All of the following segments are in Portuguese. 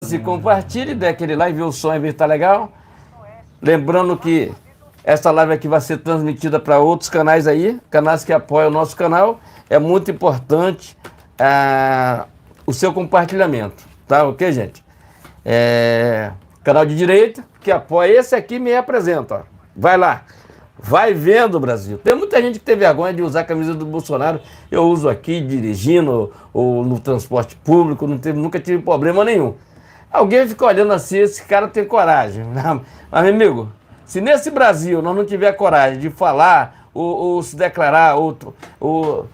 Se compartilhe, dê aquele like, vê o som e vê se tá legal. Lembrando que essa live aqui vai ser transmitida para outros canais aí, canais que apoiam o nosso canal. É muito importante o seu compartilhamento, tá? Ok, gente? Canal de direita, que apoia esse aqui, me representa, ó. Vai lá. Vai vendo, Brasil. Tem muita gente que tem vergonha de usar a camisa do Bolsonaro. Eu uso aqui, dirigindo, ou no transporte público, nunca tive problema nenhum. Alguém fica olhando assim, esse cara tem coragem. Mas, meu amigo, se nesse Brasil nós não tiver coragem de falar, ou se declarar, ou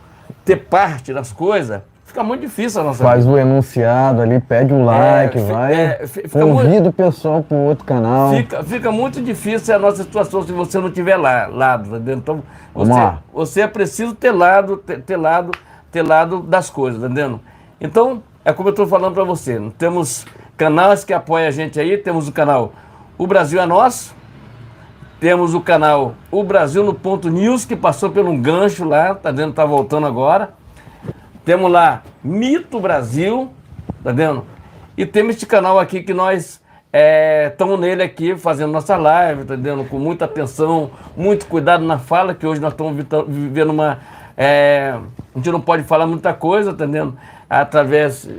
ter parte das coisas, fica muito difícil a nossa Faz vida. o enunciado ali, pede o like, convida o pessoal para o outro canal. Fica muito difícil a nossa situação se você não tiver lado, tá entendendo? Então, você é preciso ter lado das coisas, tá entendendo? Então, é como eu estou falando para você, temos canais que apoiam a gente aí, temos o canal O Brasil é Nosso, temos o canal O Brasil no Ponto News, que passou por um gancho lá, tá vendo? Tá voltando agora. Temos lá Mito Brasil, tá vendo? E temos este canal aqui que nós estamos nele aqui, fazendo nossa live, tá vendo? Com muita atenção, muito cuidado na fala, que hoje nós estamos vivendo uma... a gente não pode falar muita coisa, tá vendo? Através...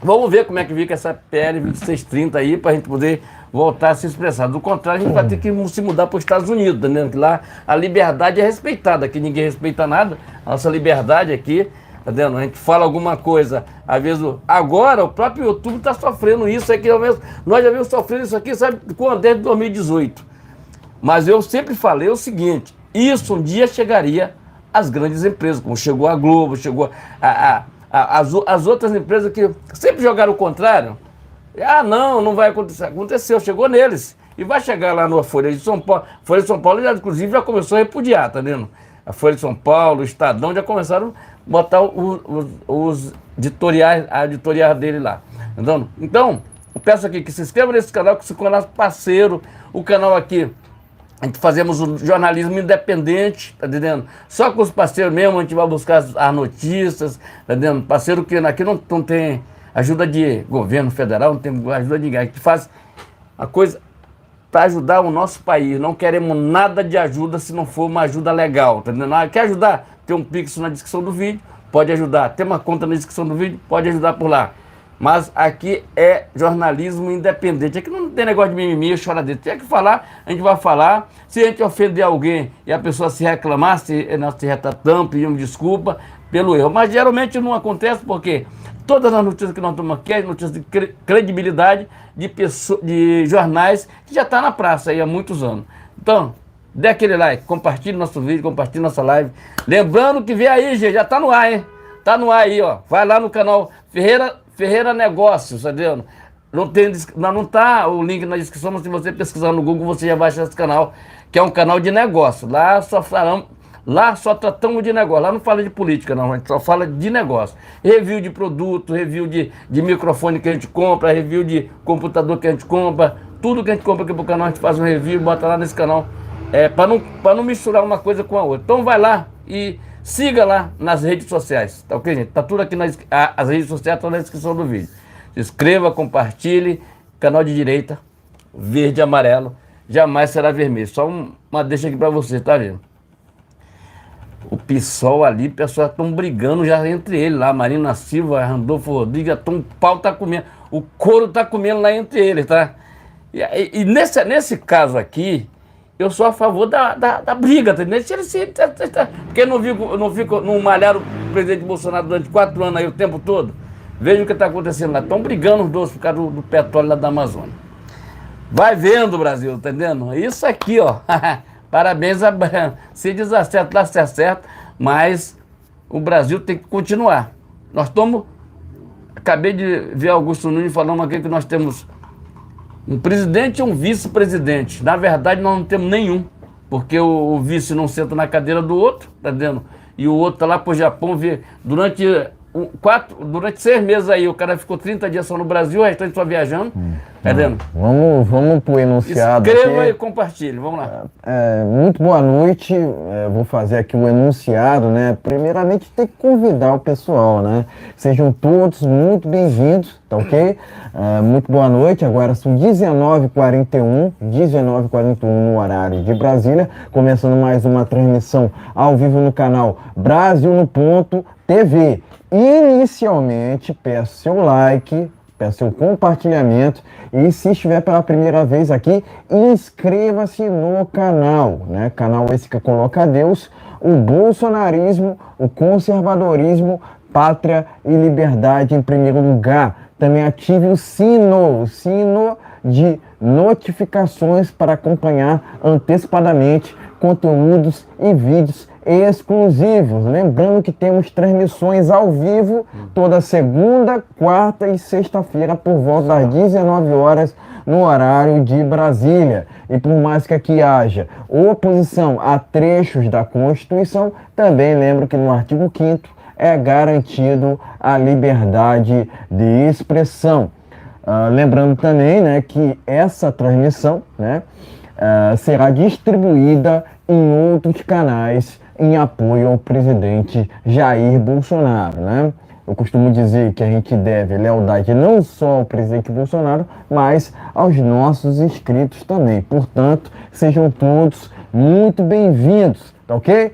Vamos ver como é que fica essa PL 2630 aí, para a gente poder voltar a se expressar. Do contrário, a gente vai ter que se mudar para os Estados Unidos, tá vendo? Que lá a liberdade é respeitada, aqui ninguém respeita nada. A nossa liberdade aqui, tá vendo? A gente fala alguma coisa, às vezes... Agora, o próprio YouTube está sofrendo isso aqui. Nós já vimos sofrendo isso aqui, sabe, desde 2018. Mas eu sempre falei o seguinte, isso um dia chegaria às grandes empresas, como chegou a Globo, chegou as outras empresas que sempre jogaram o contrário. Não vai acontecer. Aconteceu, chegou neles. E vai chegar lá na Folha de São Paulo. A Folha de São Paulo, inclusive, já começou a repudiar, tá vendo? A Folha de São Paulo, o Estadão, já começaram a botar os editoriais, a editorial dele lá. Entendeu? Então, eu peço aqui que se inscreva nesse canal, que se torne parceiro. O canal aqui, a gente fazemos um jornalismo independente, tá entendendo? Só com os parceiros mesmo, a gente vai buscar as notícias, tá entendendo? Parceiro que aqui não tem ajuda de governo federal, não tem ajuda de ninguém. A gente faz a coisa para ajudar o nosso país. Não queremos nada de ajuda se não for uma ajuda legal, tá entendendo? Quer ajudar? Tem um Pix na descrição do vídeo, pode ajudar. Tem uma conta na descrição do vídeo, pode ajudar por lá. Mas aqui é jornalismo independente. Aqui não tem negócio de mimimi, choradeira. Tem que falar, a gente vai falar. Se a gente ofender alguém e a pessoa se reclamar, nós se retratamos, pedimos desculpa pelo erro. Mas geralmente não acontece porque todas as notícias que nós tomamos aqui é notícias de credibilidade de jornais que já estão na praça aí há muitos anos. Então, dê aquele like, compartilhe nosso vídeo, compartilhe nossa live. Lembrando que vem aí, gente, já está no ar, hein? Está no ar aí, ó. Vai lá no canal Ferreira Negócios, tá vendo? Não tá o link na descrição, mas se você pesquisar no Google, você já vai achar esse canal, que é um canal de negócio. Lá só tratamos de negócio, lá não fala de política não, a gente só fala de negócio. Review de produto, review de microfone que a gente compra, review de computador que a gente compra, tudo que a gente compra aqui pro canal a gente faz um review e bota lá nesse canal, para não misturar uma coisa com a outra. Então vai lá e siga lá nas redes sociais, tá ok, gente? Tá tudo aqui as redes sociais estão na descrição do vídeo. Se inscreva, compartilhe, canal de direita, verde e amarelo, jamais será vermelho. Só uma deixa aqui pra você, tá vendo? O PSOL ali, o pessoal estão brigando já entre eles lá, Marina Silva, Randolfo Rodrigues, o pau tá comendo, o couro tá comendo lá entre eles, tá? E nesse caso aqui, eu sou a favor da briga, tá entendendo? Porque não malharam o presidente Bolsonaro durante 4 anos aí o tempo todo? Veja o que está acontecendo lá. Estão brigando os dois por causa do petróleo lá da Amazônia. Vai vendo, Brasil, tá entendendo? Isso aqui, ó. Parabéns a se desacerta, lá se acerta, mas o Brasil tem que continuar. Nós estamos... Acabei de ver Augusto Nunes falando aqui que nós temos um presidente e um vice-presidente. Na verdade, nós não temos nenhum, porque o vice não senta na cadeira do outro, tá vendo? E o outro tá lá pro Japão ver durante 6 meses aí, o cara ficou 30 dias só no Brasil, o restante só viajando. Entendendo? Vamos pro enunciado. Escreva aqui. E compartilhe, vamos lá. Muito boa noite, vou fazer aqui o enunciado, né? Primeiramente tem que convidar o pessoal, né? Sejam todos muito bem-vindos, tá ok? Muito boa noite, agora são 19h41 no horário de Brasília, começando mais uma transmissão ao vivo no canal Brasil no Ponto TV. Inicialmente, peço seu like, peço seu compartilhamento e se estiver pela primeira vez aqui, inscreva-se no canal, né? Canal esse que coloca Deus, o bolsonarismo, o conservadorismo, pátria e liberdade em primeiro lugar. Também ative o sino de notificações para acompanhar antecipadamente conteúdos e vídeos exclusivos. Lembrando que temos transmissões ao vivo toda segunda, quarta e sexta-feira por volta das 19 horas no horário de Brasília. E por mais que aqui haja oposição a trechos da Constituição, também lembro que no artigo 5º é garantido a liberdade de expressão. Lembrando também, né, que essa transmissão, né, será distribuída em outros canais em apoio ao presidente Jair Bolsonaro, né? Eu costumo dizer que a gente deve lealdade não só ao presidente Bolsonaro, mas aos nossos inscritos também. Portanto, sejam todos muito bem-vindos, tá ok?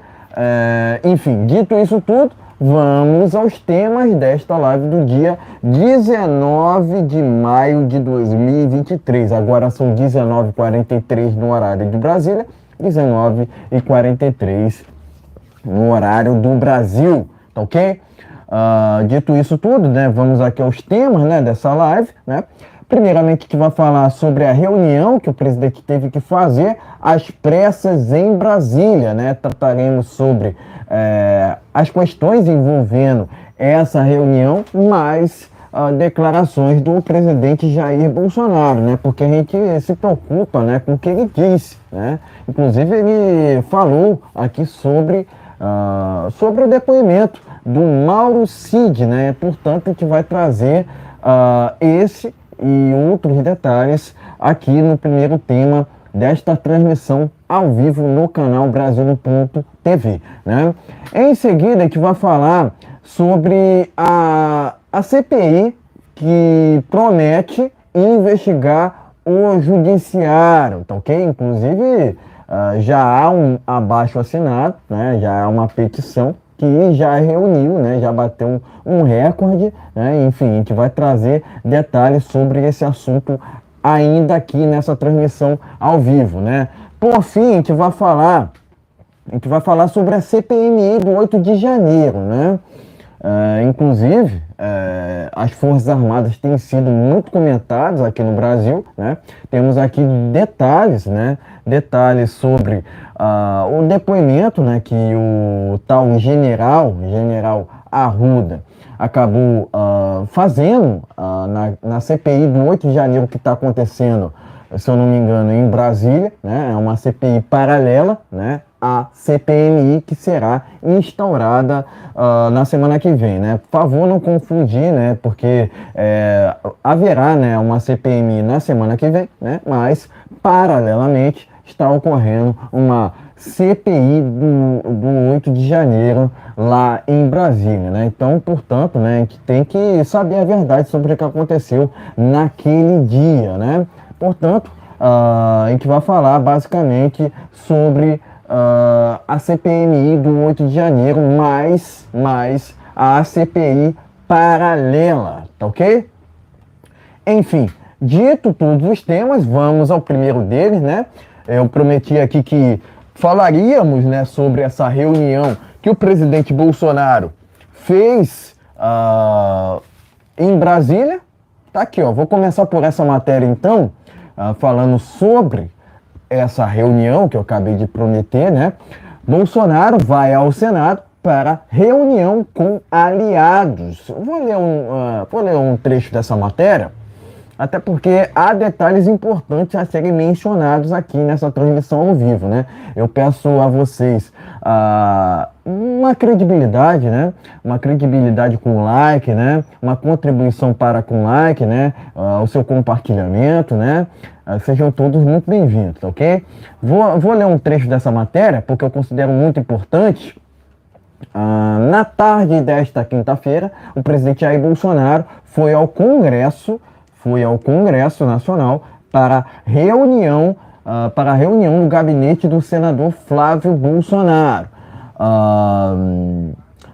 Enfim, dito isso tudo, vamos aos temas desta live do dia 19 de maio de 2023. Agora são 19h43 no horário de Brasília, 19h43 no horário do Brasil, tá ok? Dito isso tudo, né, vamos aqui aos temas, né, dessa live, né? Primeiramente, que vai falar sobre a reunião que o presidente teve que fazer às pressas em Brasília, né? Trataremos sobre as questões envolvendo essa reunião, mais declarações do presidente Jair Bolsonaro, né? Porque a gente se preocupa, né, com o que ele disse, né? Inclusive, ele falou aqui sobre o depoimento do Mauro Cid, né? Portanto, a gente vai trazer esse e outros detalhes aqui no primeiro tema desta transmissão ao vivo no canal Brasil no Ponto TV, né? Em seguida, a gente vai falar sobre a CPI que promete investigar o judiciário, tá ok? Inclusive, já há um abaixo-assinado, né? Já há uma petição que já reuniu, né? Já bateu um recorde, né? Enfim, a gente vai trazer detalhes sobre esse assunto ainda aqui nessa transmissão ao vivo, né? Por fim, a gente vai falar sobre a CPMI do 8 de janeiro, né? Inclusive, as Forças Armadas têm sido muito comentadas aqui no Brasil, né? Temos aqui detalhes, né? Detalhes sobre o depoimento, né, que o tal general Arruda acabou fazendo na CPI do 8 de janeiro que está acontecendo, se eu não me engano, em Brasília, né? É uma CPI paralela, né, à CPMI que será instaurada na semana que vem, né? Por favor, não confundir, né? Porque haverá, né, uma CPMI na semana que vem, né? Mas, paralelamente, está ocorrendo uma CPI do 8 de janeiro lá em Brasília, né? Então, portanto, né, a gente tem que saber a verdade sobre o que aconteceu naquele dia, né? Portanto, a gente vai falar basicamente sobre a CPMI do 8 de janeiro, mais a CPI paralela, tá ok? Enfim, dito todos os temas, vamos ao primeiro deles, né? Eu prometi aqui que falaríamos, né, sobre essa reunião que o presidente Bolsonaro fez em Brasília. Tá aqui, ó. Vou começar por essa matéria, então, falando sobre essa reunião que eu acabei de prometer, né? Bolsonaro vai ao Senado para reunião com aliados. Vou ler um trecho dessa matéria, até porque há detalhes importantes a serem mencionados aqui nessa transmissão ao vivo, né? Eu peço a vocês uma credibilidade, né? Uma credibilidade com like, né? Uma contribuição para com like, né? O seu compartilhamento, né? Sejam todos muito bem-vindos, ok? Vou ler um trecho dessa matéria, porque eu considero muito importante. Na tarde desta quinta-feira, o presidente Jair Bolsonaro foi ao Congresso Nacional para reunião no gabinete do senador Flávio Bolsonaro.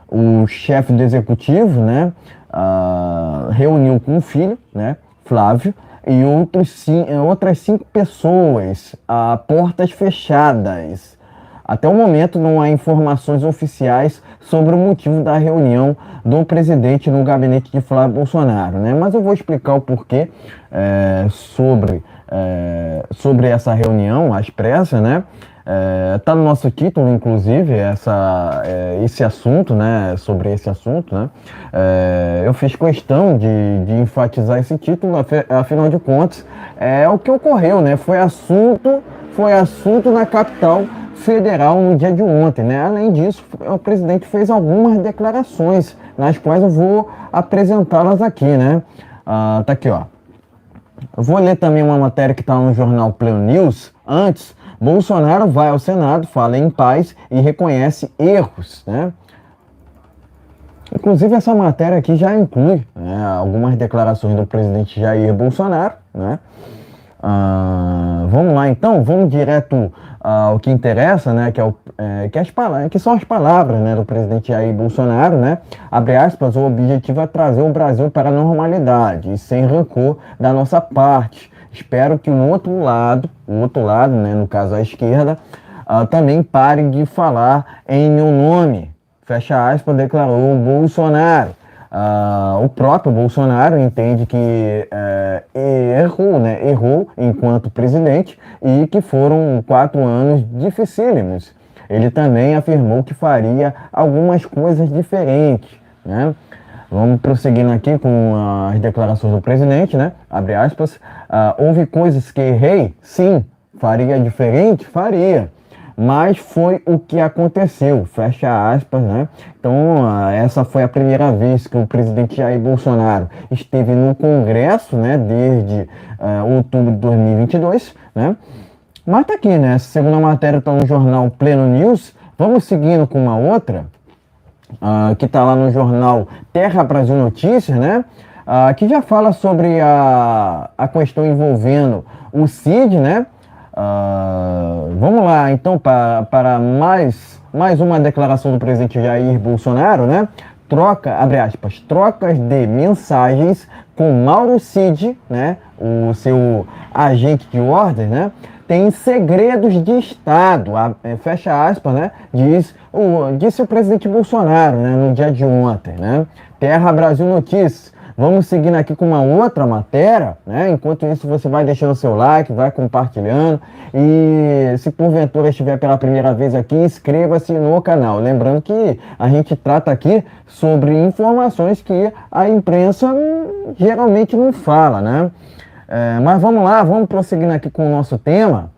O chefe do executivo, né, reuniu com o filho, né, Flávio, e outras 5 pessoas a portas fechadas. Até o momento não há informações oficiais sobre o motivo da reunião do presidente no gabinete de Flávio Bolsonaro, né? Mas eu vou explicar o porquê sobre essa reunião às pressas, né? Tá no nosso título, inclusive, esse assunto, né? Sobre esse assunto, né? Eu fiz questão de enfatizar esse título, afinal de contas, é o que ocorreu, né? Foi assunto na capital federal no dia de ontem, né? Além disso, o presidente fez algumas declarações, nas quais eu vou apresentá-las aqui, né? Tá aqui, ó. Eu vou ler também uma matéria que está no jornal Pleno News. Antes, Bolsonaro vai ao Senado, fala em paz e reconhece erros, né? Inclusive, essa matéria aqui já inclui, né, algumas declarações do presidente Jair Bolsonaro, né? Vamos lá, então, vamos direto ao que interessa, né, que são as palavras, né, do presidente Jair Bolsonaro, né? Abre aspas, o objetivo é trazer o Brasil para a normalidade e sem rancor da nossa parte. Espero que o outro lado, né, no caso a esquerda, também pare de falar em meu nome. Fecha aspas, declarou o Bolsonaro. O próprio Bolsonaro entende que errou enquanto presidente e que foram 4 anos dificílimos. Ele também afirmou que faria algumas coisas diferentes, né? Vamos prosseguindo aqui com as declarações do presidente, né? Abre aspas. Houve coisas que errei? Sim. Faria diferente? Faria. Mas foi o que aconteceu, fecha aspas, né? Então, essa foi a primeira vez que o presidente Jair Bolsonaro esteve no Congresso, né? Desde outubro de 2022, né? Mas tá aqui, né? Essa segunda matéria está no jornal Pleno News. Vamos seguindo com uma outra, que está lá no jornal Terra Brasil Notícias, né? Que já fala sobre a questão envolvendo o Cid, né? Vamos lá, então, para mais uma declaração do presidente Jair Bolsonaro, né? Abre aspas, trocas de mensagens com Mauro Cid, né? O seu agente de ordem, né? Tem segredos de Estado, fecha aspas, né? Disse o presidente Bolsonaro, né? No dia de ontem, né? Terra Brasil Notícias. Vamos seguindo aqui com uma outra matéria, né? Enquanto isso, você vai deixando o seu like, vai compartilhando. E se porventura estiver pela primeira vez aqui, inscreva-se no canal. Lembrando que a gente trata aqui sobre informações que a imprensa geralmente não fala, né? Mas vamos lá, vamos prosseguindo aqui com o nosso tema.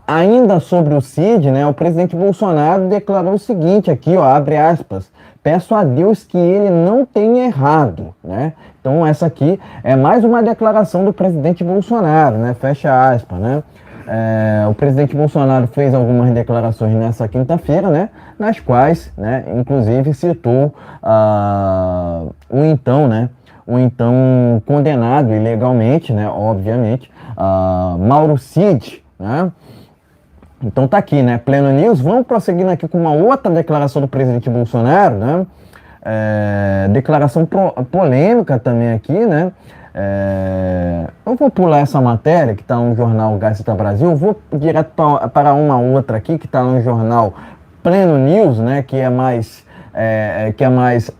Ainda sobre o Cid, né? O presidente Bolsonaro declarou o seguinte aqui, ó, abre aspas. Peço a Deus que ele não tenha errado, né? Então essa aqui é mais uma declaração do presidente Bolsonaro, né? Fecha aspas, né? O presidente Bolsonaro fez algumas declarações nessa quinta-feira, né? Nas quais, né? Inclusive citou o então condenado ilegalmente, né? Obviamente, Mauro Cid, né? Então tá aqui, né? Pleno News. Vamos prosseguindo aqui com uma outra declaração do presidente Bolsonaro, né? Declaração polêmica também aqui, né? Eu vou pular essa matéria que está no jornal Gazeta Brasil. Vou direto para uma outra aqui que está no jornal Pleno News, né? Que é mais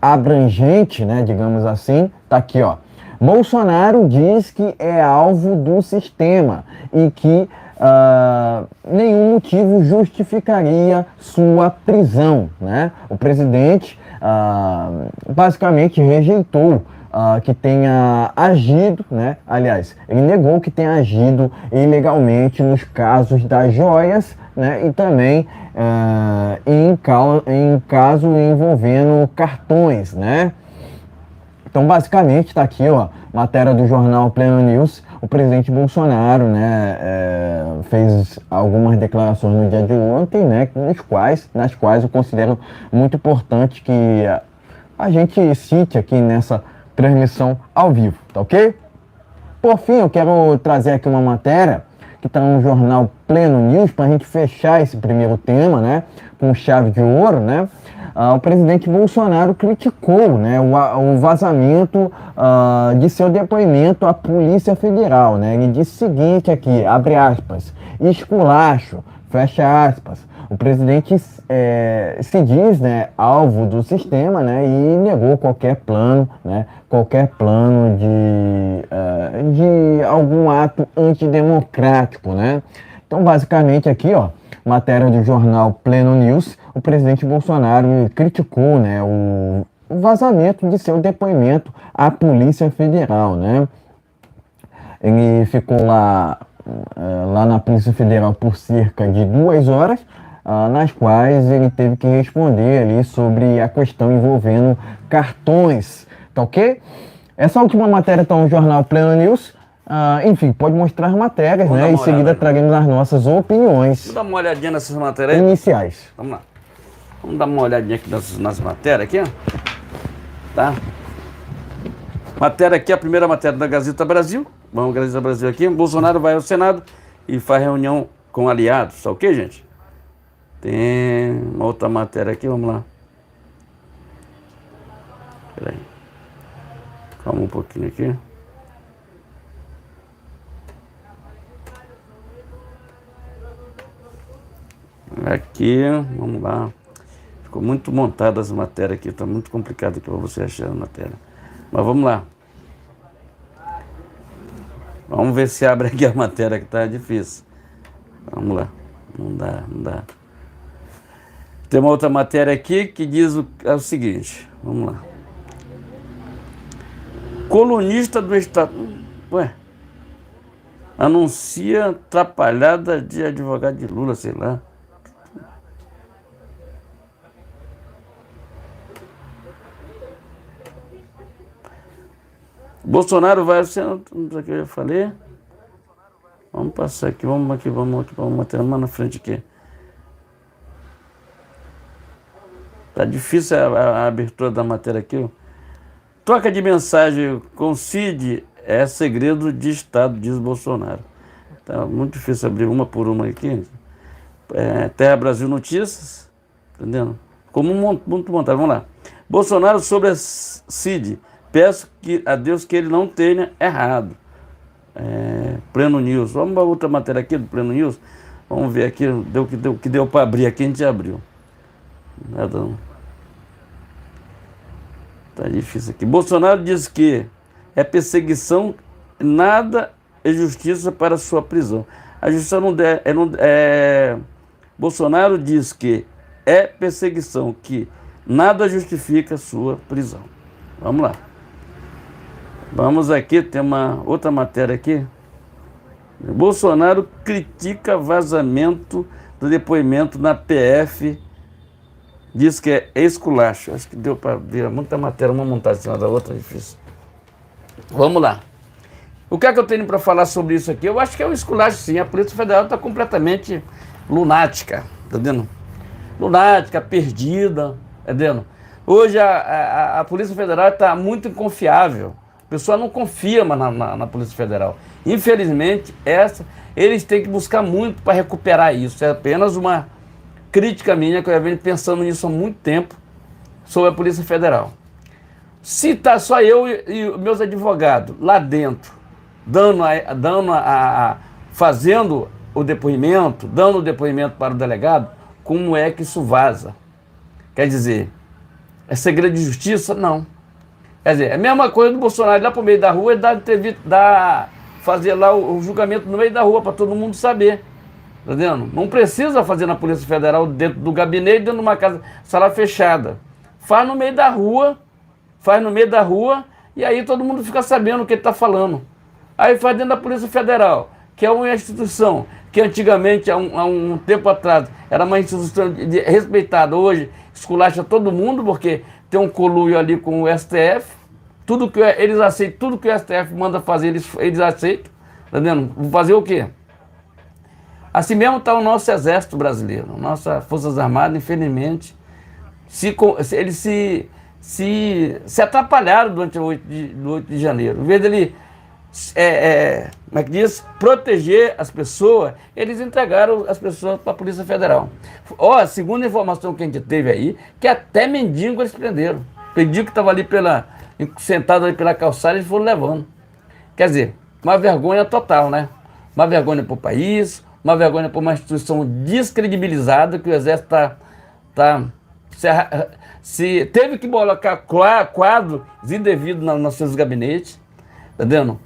abrangente, né? Digamos assim. Tá aqui, ó. Bolsonaro diz que é alvo do sistema e que nenhum motivo justificaria sua prisão, né? O presidente basicamente rejeitou que tenha agido, né? Aliás, ele negou que tenha agido ilegalmente nos casos das joias, né? E também em caso envolvendo cartões, né? Então, basicamente, está aqui, ó, matéria do jornal Pleno News. O presidente Bolsonaro, né, fez algumas declarações no dia de ontem, né, nas quais eu considero muito importante que a gente cite aqui nessa transmissão ao vivo, tá ok? Por fim, eu quero trazer aqui uma matéria que está no jornal Pleno News para a gente fechar esse primeiro tema, né, com chave de ouro, né? O presidente Bolsonaro criticou, né, o vazamento de seu depoimento à Polícia Federal, né? Ele disse o seguinte aqui, abre aspas, esculacho, fecha aspas. O presidente se diz, né, alvo do sistema, né, e negou qualquer plano, né, de algum ato antidemocrático, né. Então, basicamente aqui, ó, matéria do jornal Pleno News, o presidente Bolsonaro criticou, né, o vazamento de seu depoimento à Polícia Federal, né. Ele ficou lá na Polícia Federal por cerca de 2 horas, nas quais ele teve que responder ali sobre a questão envolvendo cartões, tá ok? Essa última matéria está no jornal Pleno News. Enfim, pode mostrar matérias, né? Em seguida traremos as nossas opiniões. Vamos dar uma olhadinha nessas matérias iniciais. Vamos lá. Vamos dar uma olhadinha aqui nas matérias aqui, ó. Tá? Matéria aqui, a primeira matéria da Gazeta Brasil. Vamos, Gazeta Brasil aqui. Bolsonaro vai ao Senado e faz reunião com aliados, tá ok, gente? Tem uma outra matéria aqui, vamos lá. Espera aí. Calma um pouquinho aqui. Aqui, vamos lá. Ficou muito montada as matérias aqui, tá muito complicado aqui para você achar a matéria. Mas vamos lá. Vamos ver se abre aqui a matéria que tá difícil. Vamos lá. Não dá. Tem uma outra matéria aqui que diz o seguinte. Vamos lá. Colunista do Estado... anuncia atrapalhada de advogado de Lula, sei lá. Bolsonaro vai ao Senado, o que eu já falei. Vamos passar aqui, vamos matéria mais na frente aqui. Tá difícil a abertura da matéria aqui. Troca de mensagem com Cid é segredo de Estado, diz Bolsonaro. Tá muito difícil abrir uma por uma aqui. Terra Brasil Notícias, entendendo? Como muito montado. Vamos lá. Bolsonaro sobre a Cid. Peço a Deus que ele não tenha errado. Pleno News. Vamos para outra matéria aqui do Pleno News. Vamos ver aqui. Que deu para abrir aqui, a gente abriu. Nada não. Tá difícil aqui. Bolsonaro diz que é perseguição, nada é justiça para sua prisão. A justiça Bolsonaro diz que é perseguição, que nada justifica sua prisão. Vamos lá. Vamos aqui, tem uma outra matéria aqui. Bolsonaro critica vazamento do depoimento na PF. Diz que é esculacho. Acho que deu para ver muita matéria, uma montada em cima da outra, difícil. Vamos lá. O que é que eu tenho para falar sobre isso aqui? Eu acho que é um esculacho, sim. A Polícia Federal está completamente lunática, tá vendo? Lunática, perdida, tá vendo? Hoje a Polícia Federal está muito inconfiável. A pessoa não confia mais na Polícia Federal. Infelizmente, eles têm que buscar muito para recuperar isso. É apenas uma crítica minha, que eu já venho pensando nisso há muito tempo, sobre a Polícia Federal. Se está só eu e meus advogados lá dentro, fazendo o depoimento, dando o depoimento para o delegado, como é que isso vaza? Quer dizer, é segredo de justiça? Não. Quer dizer, é a mesma coisa do Bolsonaro ir lá para o meio da rua e fazer lá o julgamento no meio da rua para todo mundo saber. Tá vendo? Não precisa fazer na Polícia Federal dentro do gabinete, dentro de uma casa, sala fechada. Faz no meio da rua E aí todo mundo fica sabendo o que ele está falando. Aí faz dentro da Polícia Federal, que é uma instituição que antigamente, há um tempo atrás, era uma instituição respeitada. Hoje esculacha todo mundo, porque tem um conluio ali com o STF. Tudo que eles aceitam, tudo que o STF manda fazer, eles aceitam. Tá vendo? Vou fazer o quê? Assim mesmo está o nosso Exército Brasileiro, nossas Forças Armadas, infelizmente, eles se atrapalharam durante o 8 de janeiro. Em vez dele, como é que diz, proteger as pessoas, eles entregaram as pessoas para a Polícia Federal. Ó, segundo a informação que a gente teve aí, que até mendigo eles prenderam. Mendigo que estava ali sentado ali pela calçada, eles foram levando. Quer dizer, uma vergonha total, né? Uma vergonha para o país, uma vergonha para uma instituição descredibilizada, que o Exército teve que colocar quadros indevidos nos seus gabinetes, tá vendo?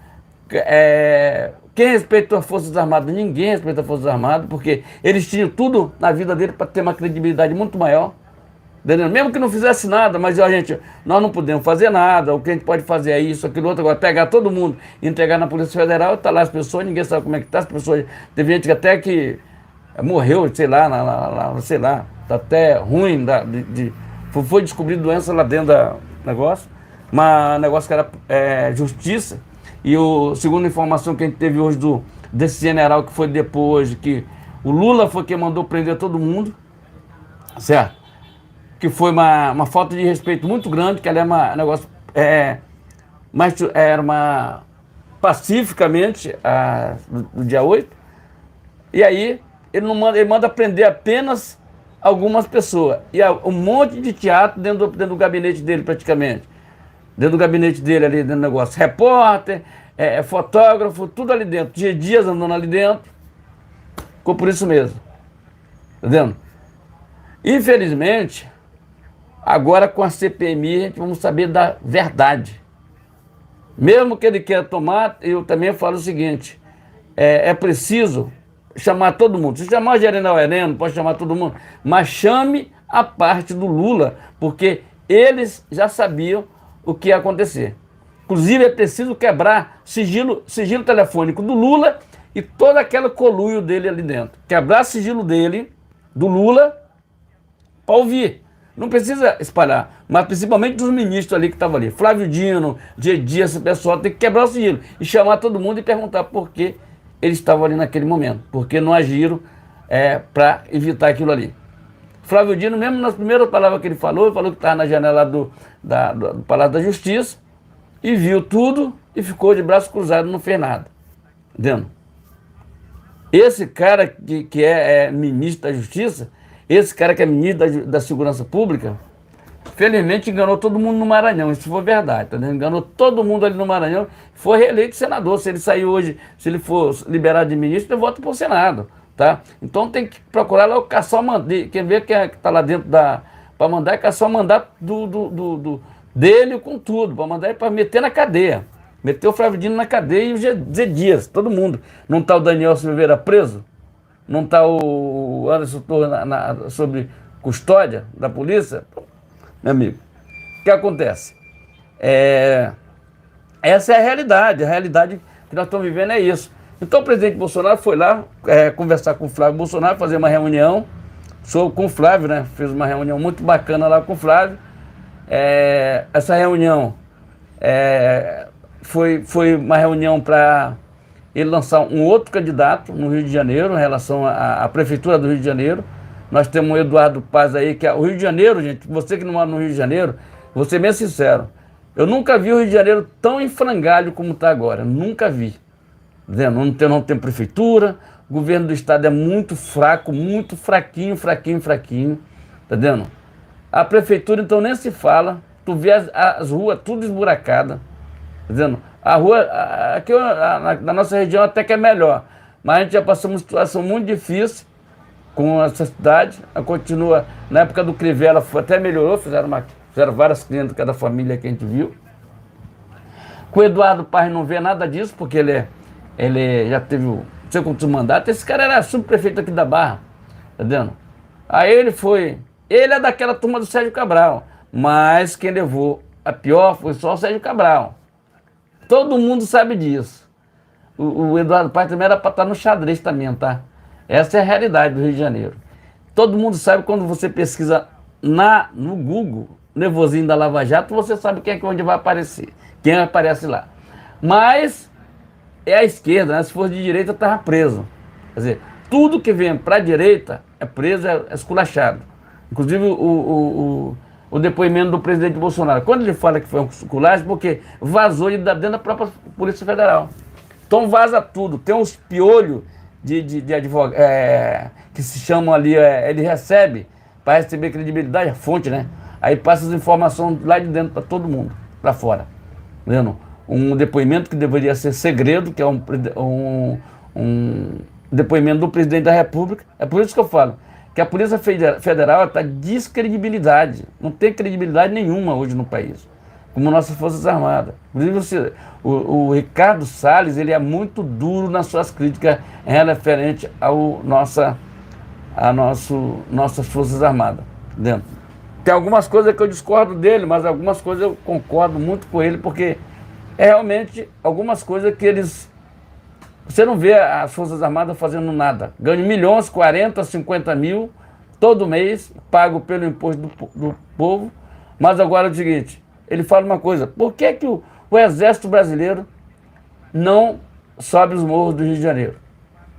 Quem respeitou as Forças Armadas? Ninguém respeita as Forças Armadas, porque eles tinham tudo na vida dele para ter uma credibilidade muito maior. Entendeu? Mesmo que não fizesse nada, mas a gente, nós não podemos fazer nada, o que a gente pode fazer é isso, aquilo, outro. Agora pegar todo mundo e entregar na Polícia Federal, tá lá as pessoas, ninguém sabe como é que tá, as pessoas, teve gente que até que morreu, sei lá, sei lá, tá até ruim, foi descobrir doença lá dentro do negócio, mas negócio que era justiça. E segundo a informação que a gente teve hoje desse general que foi depois, que o Lula foi quem mandou prender todo mundo, certo? Que foi uma falta de respeito muito grande, que ela é um negócio, mas era uma pacificamente no dia 8, e aí ele manda prender apenas algumas pessoas, e um monte de teatro dentro do gabinete dele praticamente, dentro do gabinete dele ali dentro do negócio, repórter, fotógrafo, tudo ali dentro, Dias andando ali dentro, ficou por isso mesmo, tá vendo? Infelizmente, agora com a CPMI a gente vamos saber da verdade. Mesmo que ele queira tomar, eu também falo o seguinte, é preciso chamar todo mundo. Se chamar o General Heleno, pode chamar todo mundo, mas chame a parte do Lula, porque eles já sabiam o que ia acontecer. Inclusive é preciso quebrar sigilo telefônico do Lula e todo aquele conluio dele ali dentro. Quebrar sigilo dele, do Lula, para ouvir. Não precisa espalhar, mas principalmente dos ministros ali que estavam ali. Flávio Dino, Dias, esse pessoal tem que quebrar o sigilo e chamar todo mundo e perguntar por que eles estavam ali naquele momento. Por que não agiram para evitar aquilo ali. Flávio Dino, mesmo nas primeiras palavras que ele falou que estava na janela do Palácio da Justiça e viu tudo e ficou de braço cruzado, não fez nada. Entendeu? Esse cara que é ministro da Justiça, esse cara que é ministro da Segurança Pública, felizmente enganou todo mundo no Maranhão, isso foi verdade, tá vendo? Enganou todo mundo ali no Maranhão, foi reeleito senador. Se ele sair hoje, se ele for liberado de ministro, ele volta para o Senado, tá? Então tem que procurar lá caçar o mandato, quem vê que está lá dentro para mandar, é caçar o mandato dele com tudo, para mandar ele para meter na cadeia. Meteu o Flávio Dino na cadeia e o Zé Dias, todo mundo. Não está o Daniel Silveira preso? Não está o Anderson Torres sob custódia da polícia? Meu amigo, o que acontece? Essa é a realidade que nós estamos vivendo é isso. Então o presidente Bolsonaro foi lá conversar com o Flávio Bolsonaro, fazer uma reunião com o Flávio, né? Fez uma reunião muito bacana lá com o Flávio. Essa reunião foi uma reunião para ele lançar um outro candidato no Rio de Janeiro, em relação à Prefeitura do Rio de Janeiro. Nós temos o Eduardo Paz aí, que é o Rio de Janeiro, gente, você que não mora no Rio de Janeiro, vou ser bem sincero, eu nunca vi o Rio de Janeiro tão em frangalho como está agora, nunca vi. Não tem prefeitura, o governo do estado é muito fraco, muito fraquinho, tá vendo? A prefeitura então nem se fala, tu vê as ruas tudo esburacadas, tá vendo? A rua, aqui na nossa região até que é melhor, mas a gente já passou uma situação muito difícil com essa cidade, ela continua, na época do Crivella até melhorou, fizeram várias clínicas da família que a gente viu. Com o Eduardo Paz não vê nada disso, porque ele já teve não sei quantos mandatos, esse cara era subprefeito aqui da Barra, tá vendo? Aí ele é daquela turma do Sérgio Cabral, mas quem levou a pior foi só o Sérgio Cabral. Todo mundo sabe disso. O Eduardo Paes também era para estar no xadrez também, tá? Essa é a realidade do Rio de Janeiro. Todo mundo sabe, quando você pesquisa no Google, Nervosinho da Lava Jato, você sabe quem é que onde vai aparecer. Quem aparece lá. Mas é a esquerda, né? Se fosse de direita, estava preso. Quer dizer, tudo que vem para a direita é preso, é esculachado. Inclusive o depoimento do presidente Bolsonaro. Quando ele fala que foi um esculacho, porque vazou de dentro da própria Polícia Federal. Então vaza tudo. Tem uns piolhos de advogado, que se chamam ali, ele recebe, para receber credibilidade, a fonte, né? Aí passa as informações lá de dentro para todo mundo, para fora. Entendeu? Um depoimento que deveria ser segredo, que é um depoimento do presidente da República. É por isso que eu falo que a Polícia Federal está descredibilidade. Não tem credibilidade nenhuma hoje no país, como nossas Forças Armadas. Inclusive, o Ricardo Salles, ele é muito duro nas suas críticas referente ao nossas Forças Armadas. Entendeu? Tem algumas coisas que eu discordo dele, mas algumas coisas eu concordo muito com ele, porque é realmente algumas coisas que eles... Você não vê as Forças Armadas fazendo nada. Ganham milhões, 40, 50 mil, todo mês, pago pelo imposto do povo. Mas agora é o seguinte, ele fala uma coisa: por que o Exército Brasileiro não sobe os morros do Rio de Janeiro?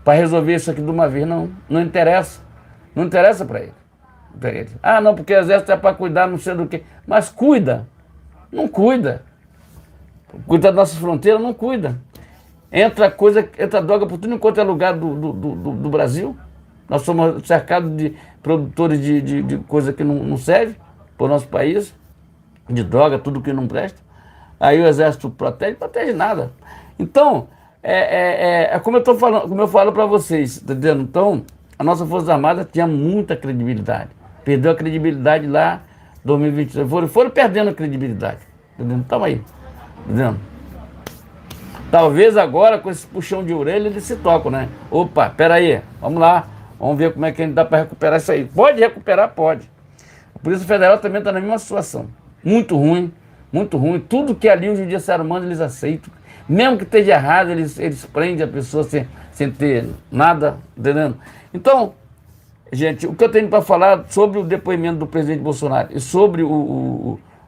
Para resolver isso aqui de uma vez? Não interessa. Não interessa para ele. Ah, não, porque o Exército é para cuidar não sei do que. Mas cuida. Não cuida. Cuida das nossas fronteiras, não cuida. Entra droga por tudo enquanto é lugar do Brasil. Nós somos cercados de produtores de coisa que não serve para o nosso país, de droga, tudo que não presta. Aí o Exército protege nada. Então, como eu tô falando, como eu falo para vocês, tá entendendo? Então, a nossa Força Armada tinha muita credibilidade. Perdeu a credibilidade lá em 2023. Foram perdendo a credibilidade. Entendendo? Tamo aí. Entendendo? Talvez agora, com esse puxão de orelha, eles se tocam, né? Opa, peraí, vamos lá. Vamos ver como é que a gente dá para recuperar isso aí. Pode recuperar? Pode. A Polícia Federal também está na mesma situação. Muito ruim, muito ruim. Tudo que ali o Judiciário manda, eles aceitam. Mesmo que esteja errado, eles prendem a pessoa sem ter nada, entendendo? Então, gente, o que eu tenho para falar sobre o depoimento do presidente Bolsonaro e sobre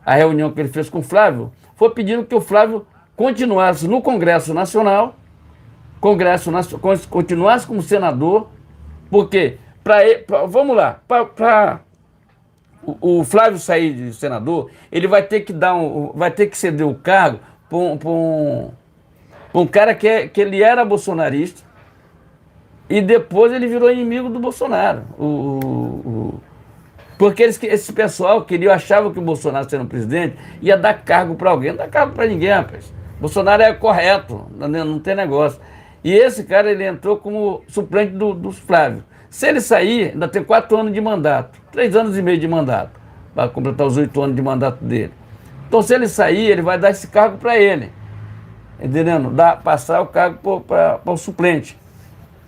a reunião que ele fez com o Flávio, foi pedindo que o Flávio continuasse no Congresso Nacional, continuasse como senador, porque, vamos lá, para o Flávio sair de senador, ele vai ter que ceder o cargo para um cara que ele era bolsonarista e depois ele virou inimigo do Bolsonaro. Porque esse pessoal achava que o Bolsonaro, sendo presidente, ia dar cargo para alguém. Não dá cargo para ninguém, rapaz. Bolsonaro é correto, não tem negócio. E esse cara, ele entrou como suplente do Flávio. Se ele sair, ainda tem 4 anos de mandato, 3 anos e meio de mandato, para completar os 8 anos de mandato dele. Então, se ele sair, ele vai dar esse cargo para ele, entendendo? Passar o cargo para o suplente.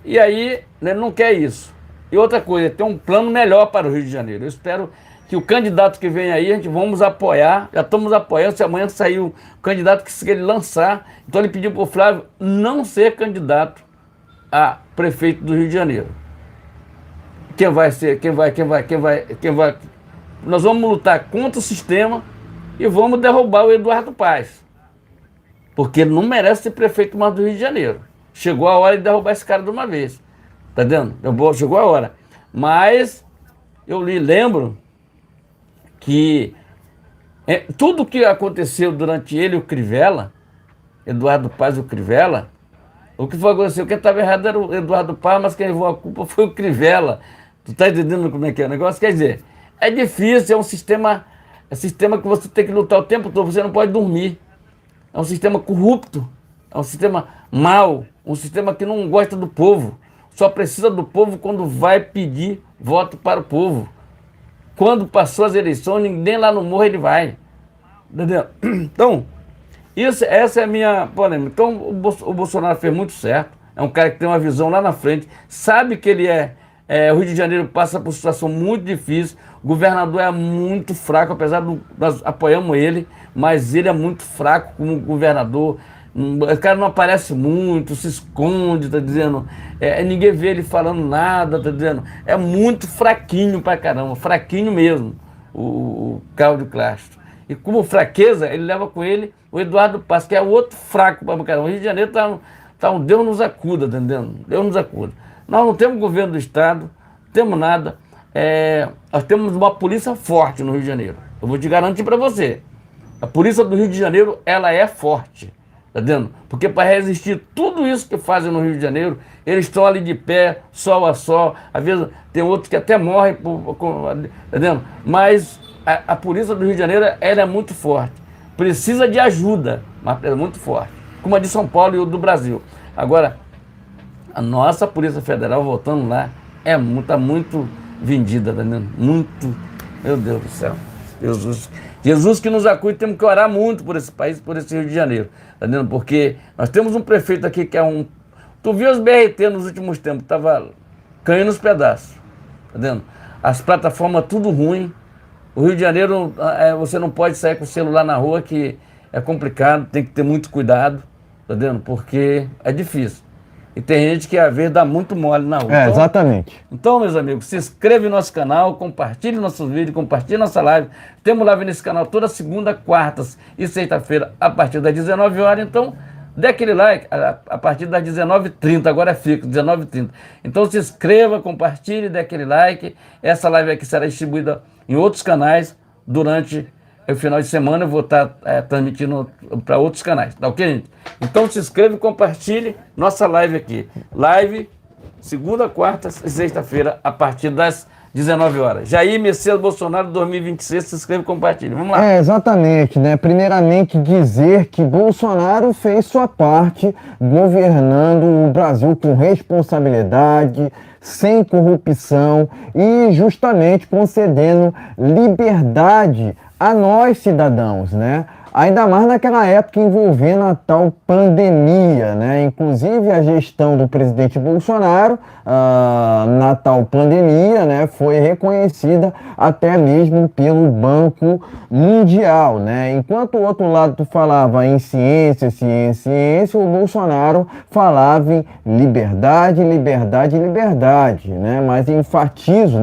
E aí, ele não quer isso. E outra coisa, tem um plano melhor para o Rio de Janeiro. Eu espero que o candidato que vem aí, vamos apoiar, já estamos apoiando. Se amanhã sair o candidato que ele lançar, então ele pediu para o Flávio não ser candidato a prefeito do Rio de Janeiro. Quem vai? Nós vamos lutar contra o sistema e vamos derrubar o Eduardo Paes. Porque ele não merece ser prefeito mais do Rio de Janeiro. Chegou a hora de derrubar esse cara de uma vez. Tá vendo? Chegou a hora. Mas eu lhe lembro que tudo que aconteceu durante ele e o Crivella, Eduardo Paes e o Crivella, o que foi acontecer? Quem estava errado era o Eduardo Paes, mas quem levou a culpa foi o Crivella. Tu tá entendendo como é que é o negócio? Quer dizer, é difícil, é um sistema que você tem que lutar o tempo todo, você não pode dormir. É um sistema corrupto, é um sistema mau, um sistema que não gosta do povo. Só precisa do povo quando vai pedir voto para o povo. Quando passou as eleições, ninguém lá no morro ele vai. Entendeu? Então, essa é a minha polêmica. Então, o Bolsonaro fez muito certo. É um cara que tem uma visão lá na frente. Sabe que ele o Rio de Janeiro passa por uma situação muito difícil. O governador é muito fraco, apesar nós apoiamos ele, mas ele é muito fraco como governador. O cara não aparece muito, se esconde, tá dizendo? Ninguém vê ele falando nada, tá dizendo? É muito fraquinho pra caramba, fraquinho mesmo, o Cláudio Castro. E como fraqueza, ele leva com ele o Eduardo Paes, que é o outro fraco pra caramba. O Rio de Janeiro tá um Deus nos acuda, tá entendendo? Deus nos acuda. Nós não temos governo do Estado, não temos nada. Nós temos uma polícia forte no Rio de Janeiro. Eu vou te garantir pra você. A polícia do Rio de Janeiro, ela é forte. Tá vendo? Porque para resistir tudo isso que fazem no Rio de Janeiro, eles estão ali de pé, sol a sol. Às vezes tem outros que até morrem, tá vendo? Mas a polícia do Rio de Janeiro, ela é muito forte. Precisa de ajuda, mas é muito forte. Como a de São Paulo e o do Brasil. Agora, a nossa Polícia Federal, voltando lá, tá muito vendida, tá vendo? Muito, meu Deus do céu. Jesus que nos acude, temos que orar muito por esse país, por esse Rio de Janeiro, tá vendo? Porque nós temos um prefeito aqui que é um... Tu viu os BRT nos últimos tempos, tava caindo os pedaços, tá vendo? As plataformas tudo ruim. O Rio de Janeiro, você não pode sair com o celular na rua, que é complicado, tem que ter muito cuidado, tá vendo? Porque é difícil. E tem gente que às vezes dá muito mole na rua. Então, exatamente. Então, meus amigos, se inscreve no nosso canal, compartilhe nossos vídeos, compartilhe nossa live. Temos live nesse canal toda segunda, quartas e sexta-feira, a partir das 19 horas. Então, dê aquele like a partir das 19h30, agora é fixo, 19h30. Então, se inscreva, compartilhe, dê aquele like. Essa live aqui será distribuída em outros canais durante o final de semana. Eu vou estar transmitindo para outros canais, tá ok, gente? Então se inscreva e compartilhe nossa live aqui. Live segunda, quarta e sexta-feira, a partir das 19 horas. Jair Messias Bolsonaro 2026, se inscreva e compartilhe. Vamos lá. Exatamente, né? Primeiramente dizer que Bolsonaro fez sua parte governando o Brasil com responsabilidade, sem corrupção e justamente concedendo liberdade a nós cidadãos, né? Ainda mais naquela época envolvendo a tal pandemia, né? Inclusive a gestão do presidente Bolsonaro na tal pandemia, né, foi reconhecida até mesmo pelo Banco Mundial, né? Enquanto o outro lado tu falava em ciência, ciência, ciência, o Bolsonaro falava em liberdade, liberdade, liberdade, né? Mas eu enfatizo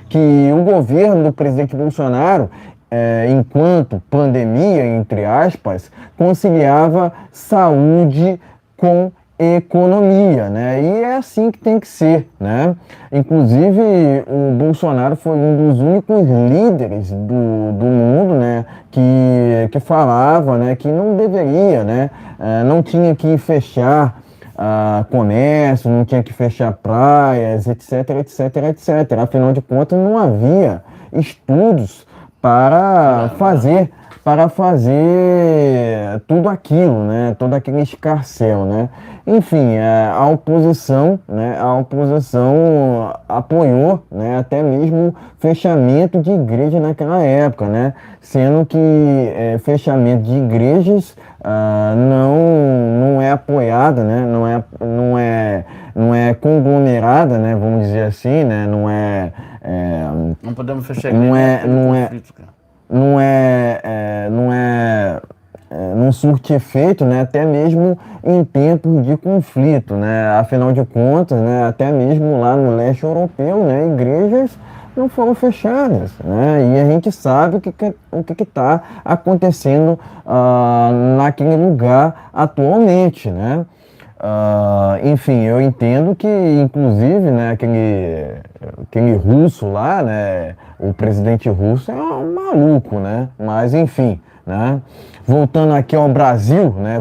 que o governo do presidente Bolsonaro, enquanto pandemia, entre aspas, conciliava saúde com economia, né? E é assim que tem que ser, né? Inclusive, o Bolsonaro foi um dos únicos líderes do mundo, né? Que falava, né? Que não deveria, né? Não tinha que fechar comércio, não tinha que fechar praias, etc, etc, etc. Afinal de contas, não havia estudos para fazer tudo aquilo, né? Todo aquele escarcéu, né? Enfim, a oposição apoiou, né, até mesmo fechamento de igreja naquela época, né? Sendo que fechamento de igrejas não é apoiada, né? Não é conglomerada, né? Vamos dizer assim, né? Não podemos fechar igreja. Não surte efeito, né, até mesmo em tempos de conflito, né? Afinal de contas, né, até mesmo lá no leste europeu, né, igrejas não foram fechadas, né? E a gente sabe o que está acontecendo naquele lugar atualmente, né? Enfim, eu entendo que, inclusive, né, aquele russo lá, né, o presidente russo é um maluco, né? Mas, enfim, né? Voltando aqui ao Brasil, né?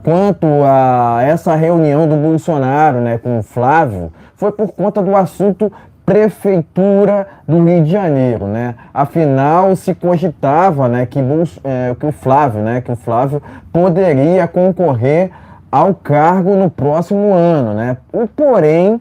Quanto a essa reunião do Bolsonaro, né, com o Flávio, foi por conta do assunto Prefeitura do Rio de Janeiro, né? Afinal, se cogitava, né, que o Flávio poderia concorrer ao cargo no próximo ano, né? O porém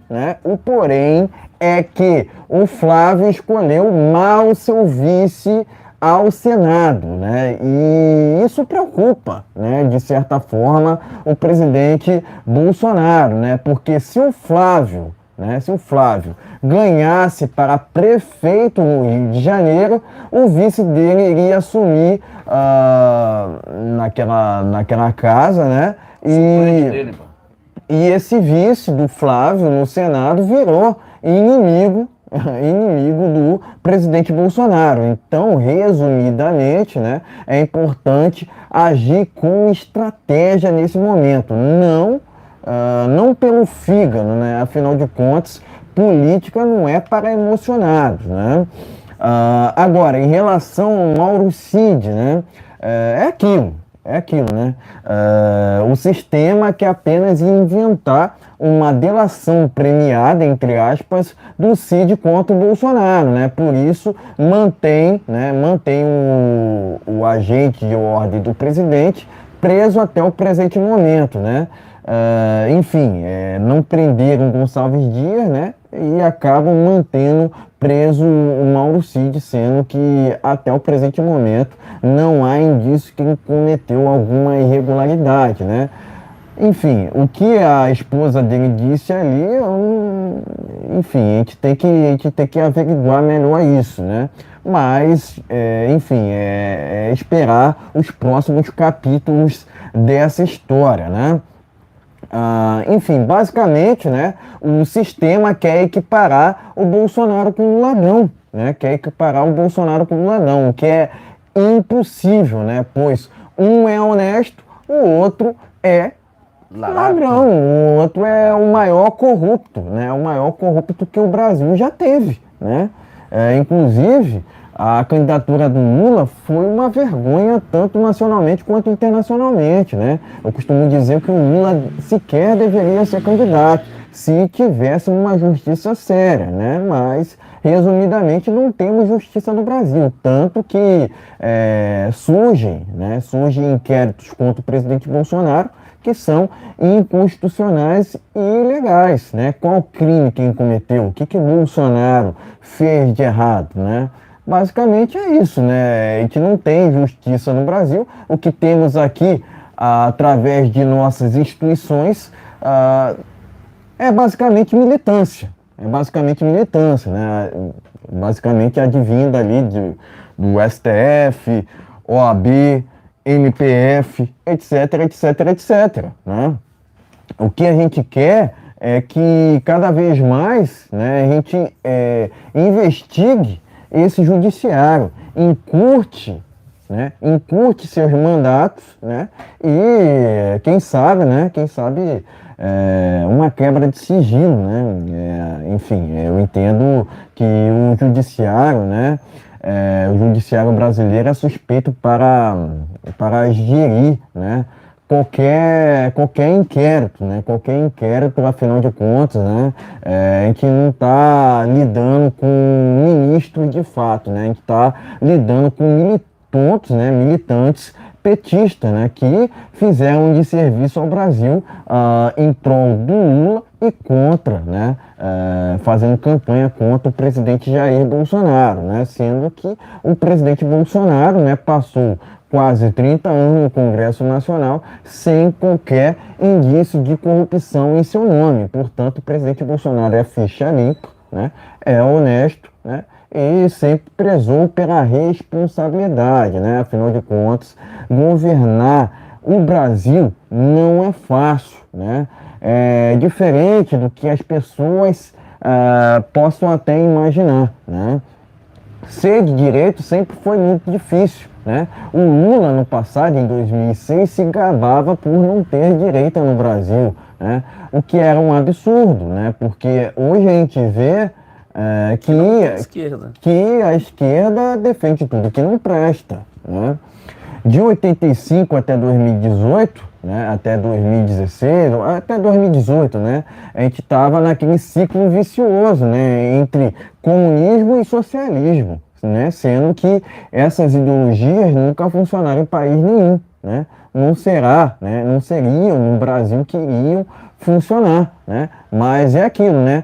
é que o Flávio escolheu mal seu vice ao Senado, né? E isso preocupa, né, de certa forma, o presidente Bolsonaro, né? Porque se o Flávio né, se o Flávio ganhasse para prefeito no Rio de Janeiro, o vice dele iria assumir naquela casa, né? E esse vice do Flávio no Senado virou inimigo do presidente Bolsonaro. Então, resumidamente, né, é importante agir com estratégia nesse momento, não pelo fígado, né? Afinal de contas, política não é para emocionados, né? Agora, em relação ao Mauro Cid, né, é aquilo, né? O sistema quer apenas inventar uma delação premiada, entre aspas, do Cid contra o Bolsonaro, né? Por isso, mantém o agente de ordem do presidente preso até o presente momento, né? Enfim, não prenderam Gonçalves Dias, né? E acabam mantendo preso o Mauro Cid, sendo que até o presente momento não há indício que ele cometeu alguma irregularidade, né? Enfim, o que a esposa dele disse ali, enfim, a gente tem que averiguar melhor isso, né? Mas, enfim, é esperar os próximos capítulos dessa história, né? Enfim, basicamente, né, o sistema quer equiparar o Bolsonaro com o ladrão, né? Quer equiparar o Bolsonaro com o ladrão, o que é impossível, né? Pois um é honesto, o outro é ladrão, o outro é o maior corrupto, né? O maior corrupto que o Brasil já teve, né? Inclusive, a candidatura do Lula foi uma vergonha tanto nacionalmente quanto internacionalmente, né? Eu costumo dizer que o Lula sequer deveria ser candidato se tivesse uma justiça séria, né? Mas, resumidamente, não temos justiça no Brasil, tanto que surgem inquéritos contra o presidente Bolsonaro que são inconstitucionais e ilegais, né? Qual crime quem cometeu? O que o Bolsonaro fez de errado, né? Basicamente é isso, né? A gente não tem justiça no Brasil. O que temos aqui, através de nossas instituições, é basicamente militância. Né? Basicamente advinda ali do STF, OAB, MPF, etc, né? O que a gente quer é que cada vez mais, né, a gente investigue esse judiciário, encurte seus mandatos, né, e quem sabe uma quebra de sigilo, né? Enfim, eu entendo que o judiciário, né, o judiciário brasileiro é suspeito para gerir, né, qualquer inquérito, né? Qualquer inquérito, afinal de contas, né? A gente não está lidando com ministros de fato, né? A gente está lidando com militantes petistas, né? Que fizeram de serviço ao Brasil em prol do Lula e contra, né? Fazendo campanha contra o presidente Jair Bolsonaro, né? Sendo que o presidente Bolsonaro, né, passou quase 30 anos no Congresso Nacional sem qualquer indício de corrupção em seu nome. Portanto, o presidente Bolsonaro é ficha limpa, né? É honesto, né? E sempre prezou pela responsabilidade, né? Afinal de contas, governar o Brasil não é fácil, né? É diferente do que as pessoas possam até imaginar, né? Ser de direito sempre foi muito difícil, né? O Lula, no passado, em 2006, se gabava por não ter direita no Brasil, né? O que era um absurdo, né? Porque hoje a gente vê que a esquerda defende tudo que não presta, né? De 85 até 2018, né, até 2016, até 2018, né, a gente estava naquele ciclo vicioso, né, entre comunismo e socialismo, né, sendo que essas ideologias nunca funcionaram em país nenhum, né, não seriam no Brasil que iriam funcionar, né, mas é aquilo, né,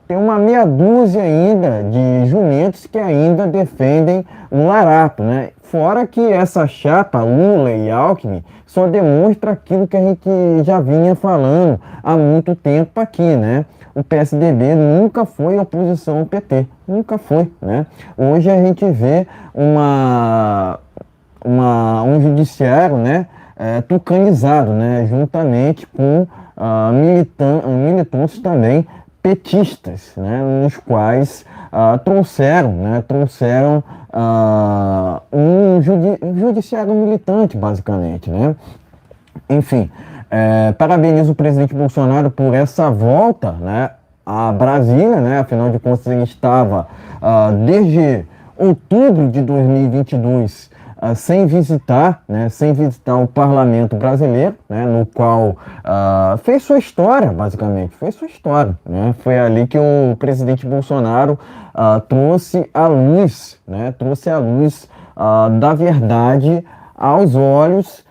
tem uma meia dúzia ainda de jumentos que ainda defendem um larápio, né? Fora que essa chapa, Lula e Alckmin, só demonstra aquilo que a gente já vinha falando há muito tempo aqui, né? O PSDB nunca foi oposição ao PT, nunca foi, né? Hoje a gente vê um judiciário, né, tucanizado, né, juntamente com militantes também petistas, né, nos quais trouxeram um judiciário militante, basicamente, né? Enfim, parabenizo o presidente Bolsonaro por essa volta, né, a Brasília, né? Afinal de contas, ele estava desde outubro de 2022 sem visitar o parlamento brasileiro, né, no qual fez sua história, basicamente, fez sua história, né? Foi ali que o presidente Bolsonaro trouxe a luz da verdade aos olhos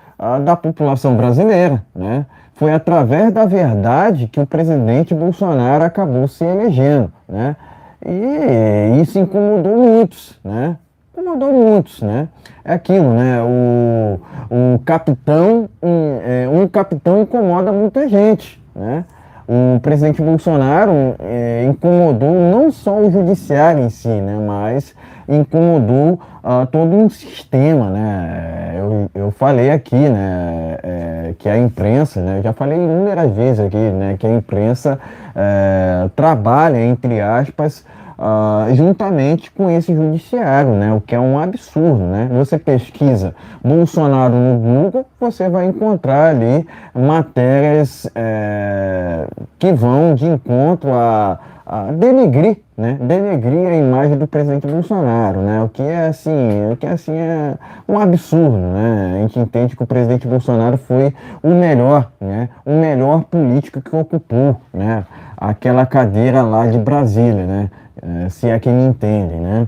da população brasileira, né? Foi através da verdade que o presidente Bolsonaro acabou se elegendo, né? E isso incomodou muitos, né? Incomodou muitos, né? É aquilo, né? Um capitão incomoda muita gente, né? O presidente Bolsonaro incomodou não só o judiciário em si, né? Mas incomodou todo um sistema, né? Eu falei aqui, né? Que a imprensa, né? Eu já falei inúmeras vezes aqui, né? Que a imprensa trabalha, entre aspas, juntamente com esse judiciário, né? O que é um absurdo, né? Você pesquisa Bolsonaro no Google, você vai encontrar ali matérias que vão de encontro a denegrir, né? Denegrir a imagem do presidente Bolsonaro, né? O que é assim é um absurdo, né? A gente entende que o presidente Bolsonaro foi o melhor, né? O melhor político que ocupou, né? Aquela cadeira lá de Brasília, né? Se é que me entendem, né?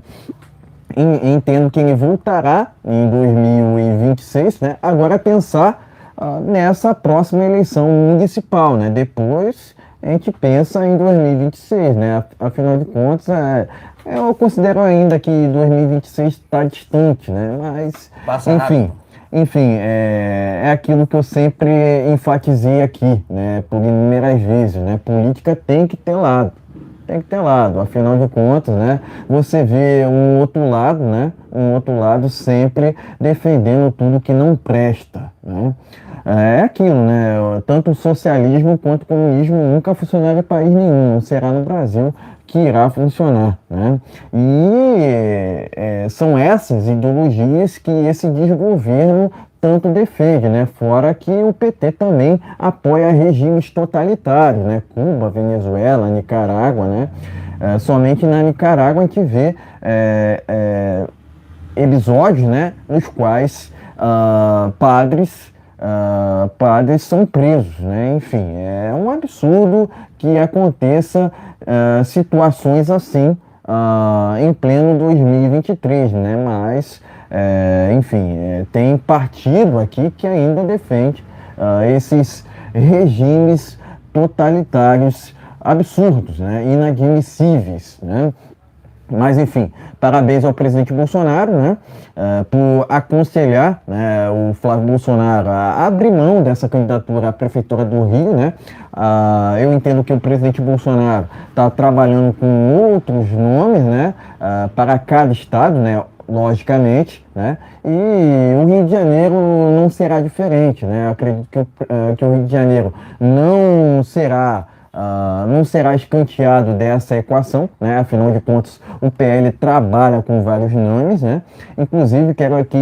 Entendo que ele voltará em 2026, né? Agora é pensar nessa próxima eleição municipal, né? Depois a gente pensa em 2026, né? Afinal de contas, eu considero ainda que 2026 está distante, né? Mas, enfim, é aquilo que eu sempre enfatizei aqui, né? Por inúmeras vezes, né? Política tem que ter lado. Tem que ter lado, afinal de contas, né? Você vê um outro lado, né? Um outro lado sempre defendendo tudo que não presta, né? É aquilo, né? Tanto o socialismo quanto o comunismo nunca funcionaram em país nenhum, não será no Brasil que irá funcionar, né? E são essas ideologias que esse desgoverno tanto defende, né? Fora que o PT também apoia regimes totalitários, né? Cuba, Venezuela, Nicarágua, né? Somente na Nicarágua a gente vê episódios, né? Nos quais padres são presos, né? Enfim, é um absurdo que aconteça situações assim em pleno 2023, né? Mas enfim, tem partido aqui que ainda defende esses regimes totalitários absurdos, né? Inadmissíveis, né? Mas, enfim, parabéns ao presidente Bolsonaro, né, por aconselhar, né, o Flávio Bolsonaro a abrir mão dessa candidatura à Prefeitura do Rio, né. Eu entendo que o presidente Bolsonaro está trabalhando com outros nomes, né, para cada estado, né, logicamente, né, e o Rio de Janeiro não será diferente, né. Eu acredito que o Rio de Janeiro não será escanteado dessa equação, né? Afinal de contas, o PL trabalha com vários nomes, né? Inclusive, quero aqui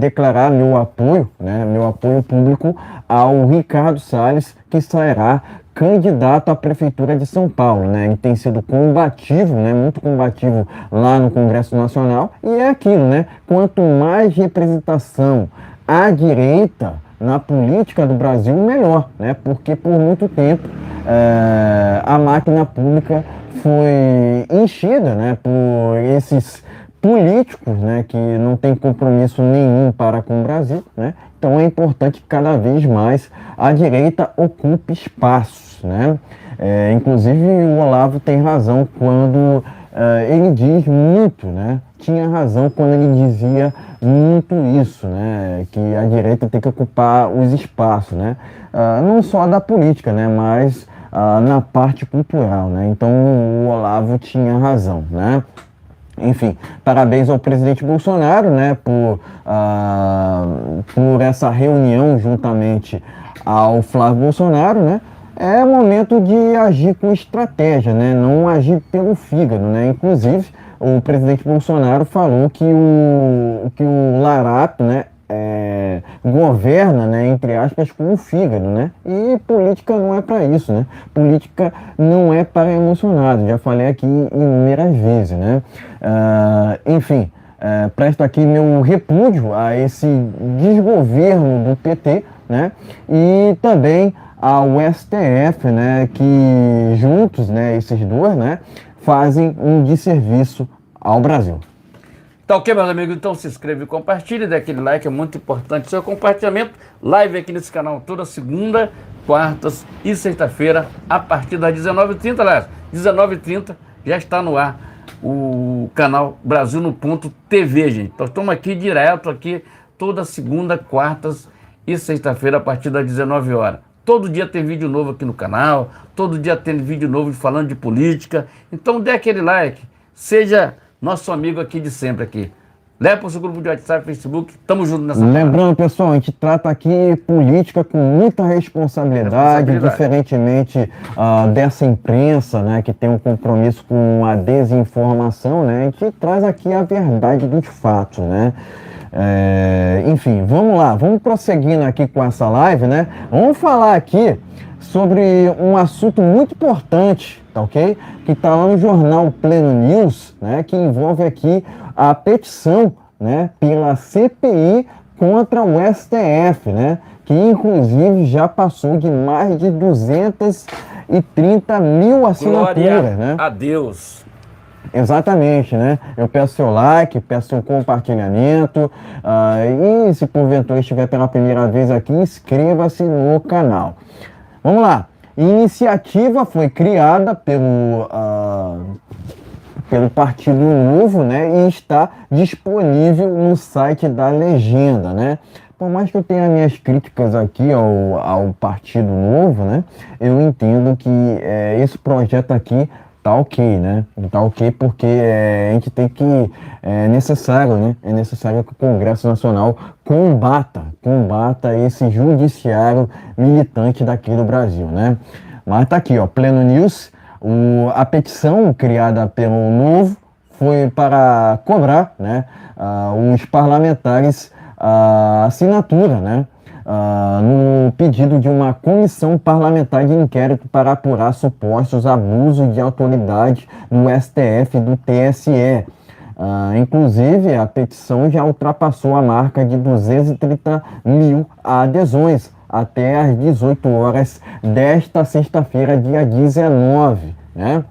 declarar meu apoio, né? Meu apoio público ao Ricardo Salles, que será candidato à Prefeitura de São Paulo, né? Ele tem sido combativo, né? Muito combativo lá no Congresso Nacional, e é aquilo, né? Quanto mais representação à direita na política do Brasil, melhor, né? Porque por muito tempo a máquina pública foi enchida, né, por esses políticos, né, que não têm compromisso nenhum para com o Brasil, né? Então é importante que cada vez mais a direita ocupe espaços, né? Inclusive o Olavo tem razão quando ele diz muito, né? Tinha razão quando ele dizia muito isso, né? Que a direita tem que ocupar os espaços, né? Não só da política, né? Mas na parte cultural, né? Então o Olavo tinha razão, né? Enfim, parabéns ao presidente Bolsonaro, né, por essa reunião juntamente ao Flávio Bolsonaro, né. É momento de agir com estratégia, né, não agir pelo fígado, né. Inclusive, o presidente Bolsonaro falou que o Larápio, né, governa, né, entre aspas, com o fígado, né? E política não é para isso, né? Política não é para emocionado, já falei aqui inúmeras vezes, né? Enfim, presto aqui meu repúdio a esse desgoverno do PT, né? E também ao STF, né? Que juntos, né, esses dois, né, fazem um desserviço ao Brasil. Tá ok, meus amigos? Então se inscreve e compartilhe, dê aquele like, é muito importante o seu compartilhamento. Live aqui nesse canal toda segunda, quartas e sexta-feira, a partir das 19h30, aliás, 19h30 já está no ar o canal Brasil no Ponto TV, gente. Então estamos aqui direto, aqui toda segunda, quartas e sexta-feira, a partir das 19 horas. Todo dia tem vídeo novo aqui no canal, todo dia tem vídeo novo falando de política. Então dê aquele like, seja nosso amigo aqui de sempre aqui. Leva para o seu grupo de WhatsApp, Facebook, tamo junto nessa Lembrando, pessoal, a gente trata aqui política com muita responsabilidade. Diferentemente dessa imprensa, né, que tem um compromisso com a desinformação, né, a gente traz aqui a verdade dos fatos, né. Enfim, vamos lá, vamos prosseguindo aqui com essa live, né, vamos falar aqui sobre um assunto muito importante, tá ok? Que está lá no jornal Pleno News, né? Que envolve aqui a petição, né? Pela CPI contra o STF, né? Que inclusive já passou de mais de 230 mil assinaturas, Glória né? a Deus. Exatamente, né? Eu peço seu like, peço seu compartilhamento e se porventura estiver pela primeira vez aqui, inscreva-se no canal. Vamos lá. Iniciativa foi criada pelo Partido Novo, né? E está disponível no site da Legenda, né? Por mais que eu tenha minhas críticas aqui ao Partido Novo, né? Eu entendo que esse projeto aqui tá ok, né? Tá ok porque a gente tem que... É necessário, né? É necessário que o Congresso Nacional combata esse judiciário militante daqui do Brasil, né? Mas tá aqui, ó, Pleno News, a petição criada pelo Novo foi para cobrar, né, os parlamentares a assinatura, né, no pedido de uma comissão parlamentar de inquérito para apurar supostos abusos de autoridade no STF e do TSE. Inclusive, a petição já ultrapassou a marca de 230 mil adesões até às 18 horas desta sexta-feira, dia 19, né?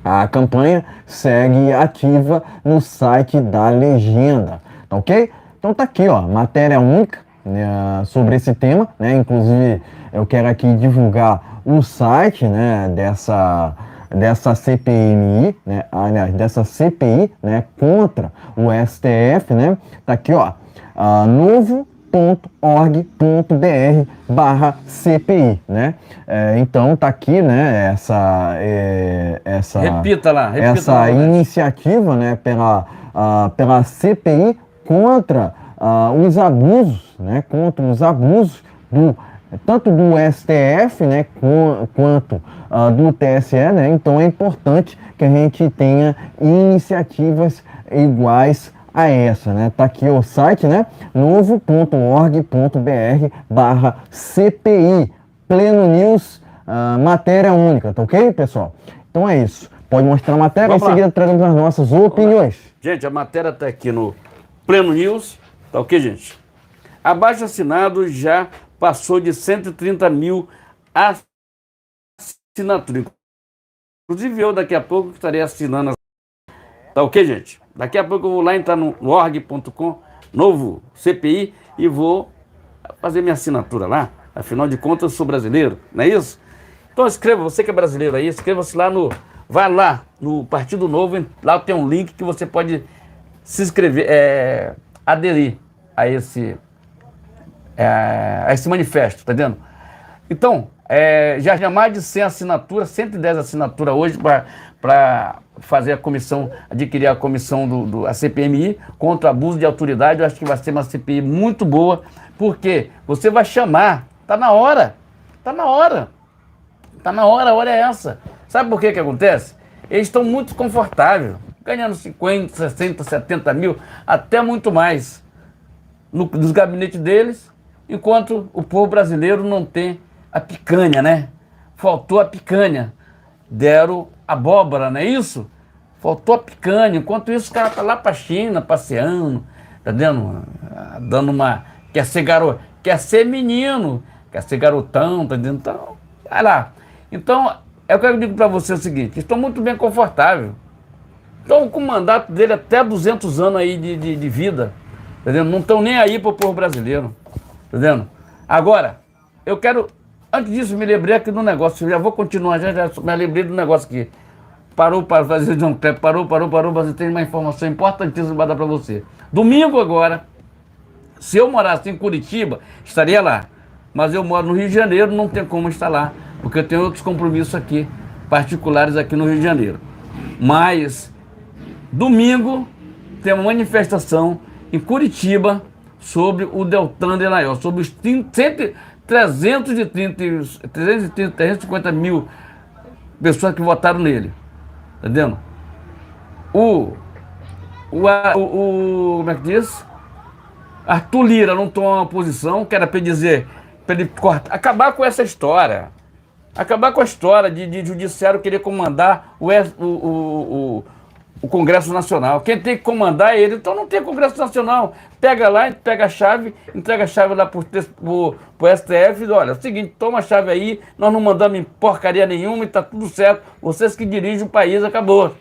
A campanha segue ativa no site da Legenda, tá ok? Então tá aqui, ó, matéria única, né, sobre esse tema, né? Inclusive, eu quero aqui divulgar o site, né, dessa CPMI, né, aliás, dessa CPI, né, contra o STF, né, tá aqui, ó, novo.org.br/CPI, né, então tá aqui, né, essa repita essa iniciativa, né, pela CPI contra os abusos, né, contra os abusos tanto do STF, né, quanto do TSE, né? Então é importante que a gente tenha iniciativas iguais a essa, né? Tá aqui o site, né? novo.org.br/CPI. Pleno News, matéria única, tá ok, pessoal? Então é isso. Pode mostrar a matéria, em seguida traremos as nossas opiniões. Gente, a matéria tá aqui no Pleno News, tá ok, gente? Abaixo assinado já passou de 130 mil assinaturas. Inclusive eu daqui a pouco estarei assinando. Tá ok, gente? Daqui a pouco eu vou lá entrar no org.com, novo CPI, e vou fazer minha assinatura lá. Afinal de contas, eu sou brasileiro, não é isso? Então escreva, você que é brasileiro aí, inscreva-se lá no... Vai lá no Partido Novo, lá tem um link que você pode se inscrever, aderir a esse manifesto, tá entendendo? Então, já mais de 100 assinaturas, 110 assinaturas hoje para fazer a comissão, adquirir a comissão a CPMI contra o abuso de autoridade. Eu acho que vai ser uma CPI muito boa, porque você vai chamar, tá na hora, a hora é essa. Sabe por que acontece? Eles estão muito confortáveis, ganhando 50, 60, 70 mil, até muito mais, nos gabinetes deles, enquanto o povo brasileiro não tem a picanha, né? Faltou a picanha. Deram abóbora, não é isso? Faltou a picanha. Enquanto isso, o cara tá lá pra China, passeando, tá dando uma... Quer ser menino, quer ser garotão, tá dentro. Então, vai lá. Então, é o que eu digo pra você o seguinte, estão muito bem confortáveis. Estão com o mandato dele até 200 anos aí de vida, tá vendo? Não estão nem aí pro povo brasileiro, tá vendo? Agora, eu quero... Antes disso, me lembrei aqui do negócio, eu já vou continuar, já me lembrei do negócio aqui. Parou para fazer John Kleber, parou, você tem uma informação importantíssima para dar para você. Domingo agora, se eu morasse em Curitiba, estaria lá. Mas eu moro no Rio de Janeiro, não tem como estar lá, porque eu tenho outros compromissos aqui, particulares aqui no Rio de Janeiro. Mas, domingo, tem uma manifestação em Curitiba sobre o Deltan Dallagnol, sobre os 350 mil pessoas que votaram nele. Entendendo? Como é que diz? Arthur Lira não tomou uma posição, que era para dizer, para ele acabar com essa história. Acabar com a história de judiciário querer comandar o Congresso Nacional. Quem tem que comandar é ele, então não tem Congresso Nacional. Pega lá, pega a chave, entrega a chave lá pro STF e diz, olha, é o seguinte, toma a chave aí, nós não mandamos em porcaria nenhuma e tá tudo certo, vocês que dirigem o país, acabou.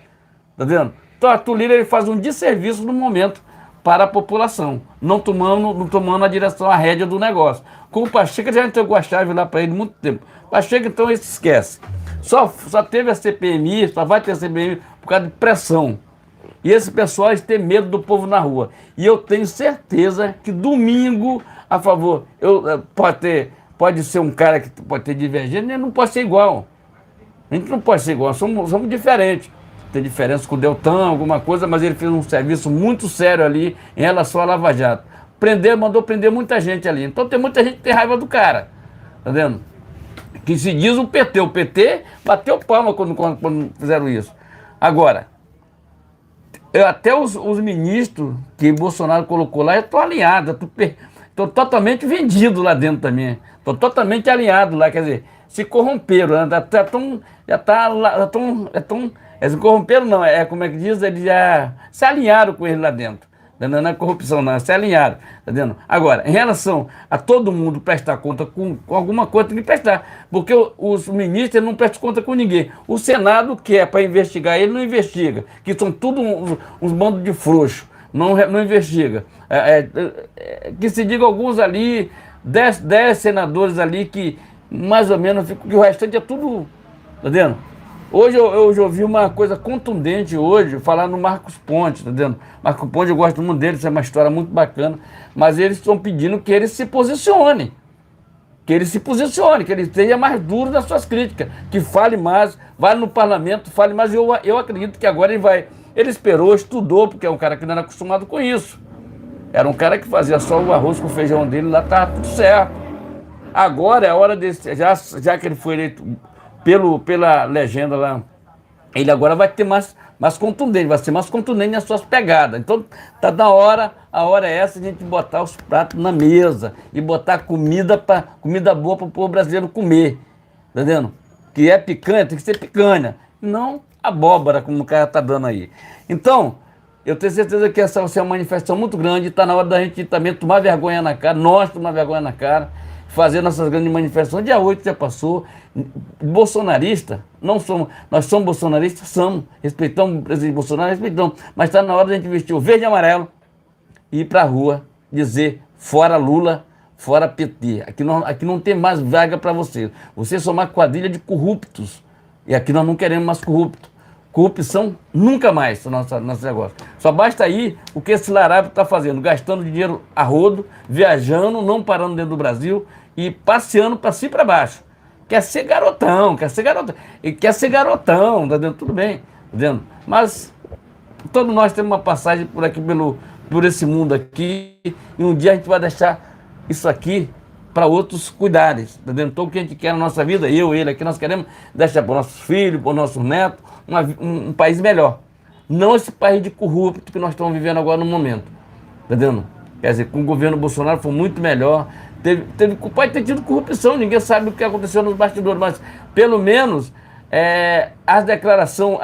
Tá vendo? Então Arthur Lira ele faz um desserviço no momento para a população, não tomando a direção, a rédea do negócio. Com o Pacheco já entregou a chave lá para ele há muito tempo. Pacheco então ele se esquece. Só teve a CPMI, só vai ter a CPMI por causa de pressão. E esse pessoal eles têm medo do povo na rua. E eu tenho certeza que domingo, a favor, pode ser um cara que pode ter divergência, mas não pode ser igual. A gente não pode ser igual, somos diferentes. Tem diferença com o Deltan, alguma coisa, mas ele fez um serviço muito sério ali em relação à Lava Jato. Mandou prender muita gente ali. Então tem muita gente que tem raiva do cara. Tá vendo? Que se diz o PT. O PT bateu palma quando fizeram isso. Agora, até os ministros que Bolsonaro colocou lá, eu estou alinhado. Estou totalmente vendido lá dentro também. Estou totalmente alinhado lá. Quer dizer, se corromperam. Se corromperam não, como é que diz? Eles já se alinharam com ele lá dentro. Não é corrupção não, se alinharam, tá vendo? Agora, em relação a todo mundo prestar conta com alguma coisa, tem que prestar, porque os ministros não prestam conta com ninguém. O Senado, que é para investigar, ele não investiga, que são tudo uns bandos de frouxo, não investiga. Que se diga alguns ali, 10 senadores ali que mais ou menos, que o restante é tudo, tá vendo? Hoje eu ouvi uma coisa contundente hoje, falar no Marcos Pontes, tá vendo? Marcos Pontes, eu gosto muito dele, isso é uma história muito bacana, mas eles estão pedindo que ele se posicione, que ele seja mais duro nas suas críticas, que fale mais, vá no parlamento, fale mais. Eu acredito que agora ele esperou, estudou, porque é um cara que não era acostumado com isso. Era um cara que fazia só o arroz com o feijão dele, lá estava tudo certo. Agora é a hora desse, já que ele foi eleito pela legenda lá, ele agora vai ter mais contundente, vai ser mais contundente nas suas pegadas. Então tá na hora, a hora é essa, a gente botar os pratos na mesa e botar comida boa para o povo brasileiro comer, tá vendo? Que é picanha, tem que ser picanha, não abóbora como o cara tá dando aí. Então, eu tenho certeza que essa vai ser uma manifestação muito grande, está na hora da gente também tomar vergonha na cara, nós tomar vergonha na cara, fazer nossas grandes manifestações. Dia 8 já passou. Bolsonarista, nós somos bolsonaristas, respeitamos o presidente Bolsonaro, respeitamos, mas está na hora de a gente vestir o verde e amarelo e ir para a rua dizer fora Lula, fora PT. Aqui não tem mais vaga para você. Vocês são uma quadrilha de corruptos. E aqui nós não queremos mais corruptos. Corrupção nunca mais no nosso negócio. Só basta aí o que esse larápio está fazendo, gastando dinheiro a rodo, viajando, não parando dentro do Brasil e passeando para cima e para baixo. Quer ser garotão, tá vendo? Tudo bem, tá vendo? Mas todos nós temos uma passagem por aqui, por esse mundo aqui, e um dia a gente vai deixar isso aqui para outros cuidarem, tá vendo? Então o que a gente quer na nossa vida, ele aqui, nós queremos deixar para os nossos filhos, para os nossos netos, um país melhor. Não esse país de corrupto que nós estamos vivendo agora no momento. Tá vendo? Quer dizer, com o governo Bolsonaro foi muito melhor. Pode ter tido corrupção, ninguém sabe o que aconteceu nos bastidores, mas pelo menos a declaração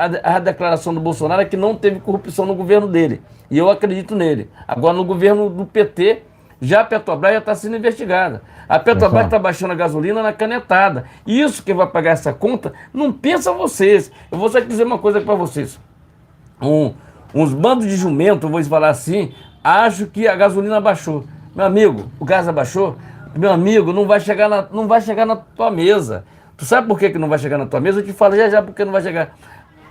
do Bolsonaro é que não teve corrupção no governo dele. E eu acredito nele. Agora, no governo do PT, já a Petrobras já está sendo investigada. A Petrobras está baixando a gasolina na canetada. E isso quem vai pagar essa conta, não pensa vocês. Eu vou só dizer uma coisa para vocês. Uns bandos de jumento, eu vou falar assim, acho que a gasolina baixou. Meu amigo, o gás abaixou? Meu amigo, não vai chegar na tua mesa. Tu sabe por que não vai chegar na tua mesa? Eu te falo já porque não vai chegar.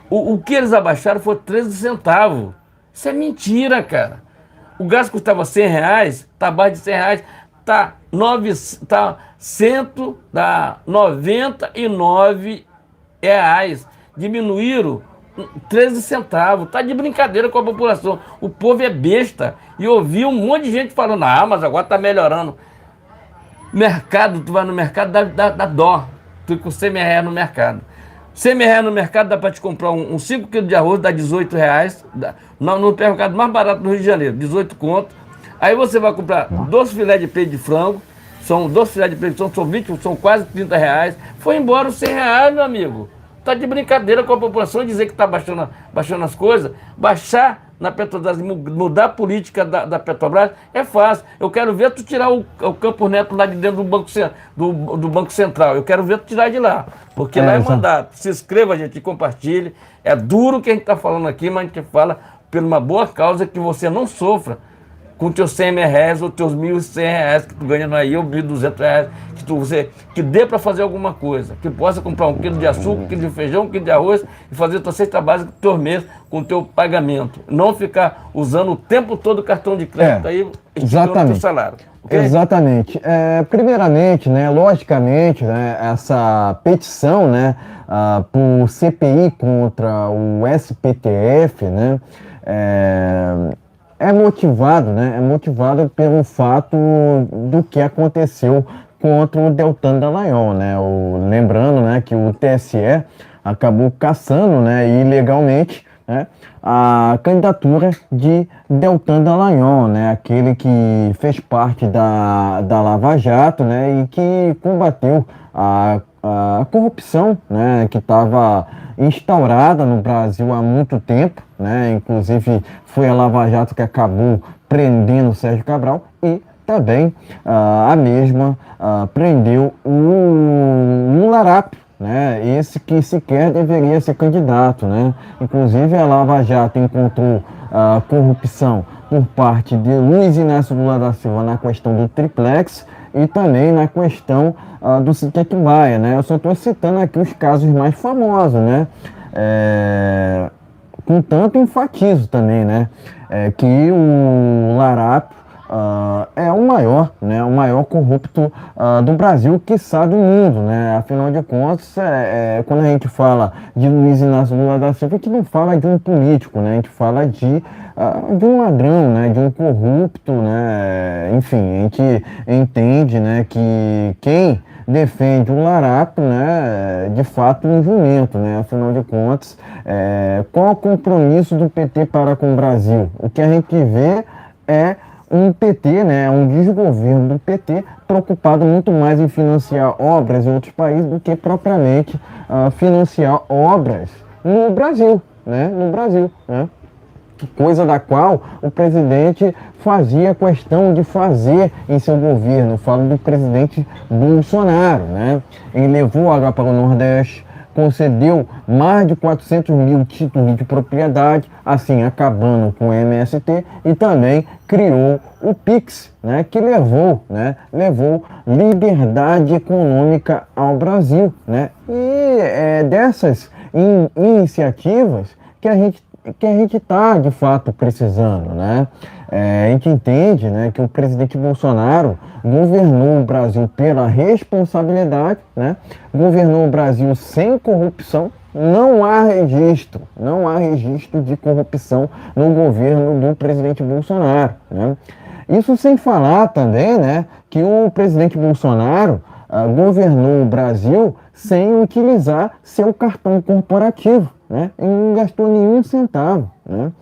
O que eles abaixaram foi 13 centavos. Isso é mentira, cara. O gás custava R$100, está abaixo de R$100, está 199 reais. Diminuíram 13 centavos. Está de brincadeira com a população. O povo é besta. E eu ouvi um monte de gente falando, mas agora está melhorando. Mercado, tu vai no mercado, dá dó. Tu com R$100 no mercado. R$100 no mercado dá para te comprar um 5 kg de arroz, dá R$18. No mercado mais barato do Rio de Janeiro, 18 conto. Aí você vai comprar 2 filés de peito de frango, são 2 filés de peito de frango, são quase R$30. Foi embora os R$100, meu amigo. Tá de brincadeira com a população dizer que está baixando as coisas. Baixar na Petrobras, mudar a política da Petrobras é fácil. Eu quero ver tu tirar o Campos Neto lá de dentro do Banco Central. Eu quero ver tu tirar de lá. Porque lá é mandato. Se inscreva, gente, e compartilhe. É duro o que a gente está falando aqui, mas a gente fala por uma boa causa que você não sofra com teus R$100 ou teus R$1.100 que tu ganha aí, ou R$1.200, que dê para fazer alguma coisa, que possa comprar 1 quilo de açúcar, 1 quilo de feijão, 1 quilo de arroz e fazer tua cesta básica do teu mês com o teu pagamento. Não ficar usando o tempo todo o cartão de crédito aí, esticando o teu salário. Okay? Exatamente. Primeiramente, né, logicamente, né, essa petição, né, por CPI contra o STF, né, é motivado pelo fato do que aconteceu contra o Deltan Dallagnol, né? Lembrando, né, que o TSE acabou cassando, né, ilegalmente, né, a candidatura de Deltan Dallagnol, né, aquele que fez parte da Lava Jato, né, e que combateu a corrupção, né, que estava instaurada no Brasil há muito tempo, né, inclusive foi a Lava Jato que acabou prendendo o Sérgio Cabral e também a mesma prendeu o Larápio, né, esse que sequer deveria ser candidato, né, inclusive a Lava Jato encontrou corrupção por parte de Luiz Inácio Lula da Silva na questão do triplex e também na questão do Cid Atibaia, né? Eu só estou citando aqui os casos mais famosos, né? Contanto, enfatizo também, né? Que o Larápio é o maior corrupto do Brasil, quiçá do mundo, né? Afinal de contas, quando a gente fala de Luiz Inácio Lula da Silva, a gente não fala de um político, né? A gente fala de um ladrão, né? De um corrupto, né? Enfim, a gente entende, né, que quem defende o Larápio, né, de fato um jumento, né? Afinal de contas, qual o compromisso do PT para com o Brasil? O que a gente vê é um PT, né, um desgoverno do PT preocupado muito mais em financiar obras em outros países do que propriamente financiar obras no Brasil, né? No Brasil, né? Coisa da qual o presidente fazia questão de fazer em seu governo. Eu falo do presidente Bolsonaro, né? Ele levou água para o Nordeste, concedeu mais de 400 mil títulos de propriedade, assim acabando com o MST, e também criou o PIX, né, que levou liberdade econômica ao Brasil, né? E é dessas iniciativas que a gente está de fato precisando, né? A gente entende, né, que o presidente Bolsonaro governou o Brasil pela responsabilidade, né? Governou o Brasil sem corrupção. Não há registro de corrupção no governo do presidente Bolsonaro, né? Isso sem falar também, né, que o presidente Bolsonaro governou o Brasil sem utilizar seu cartão corporativo, né? E não gastou nenhum centavo, né?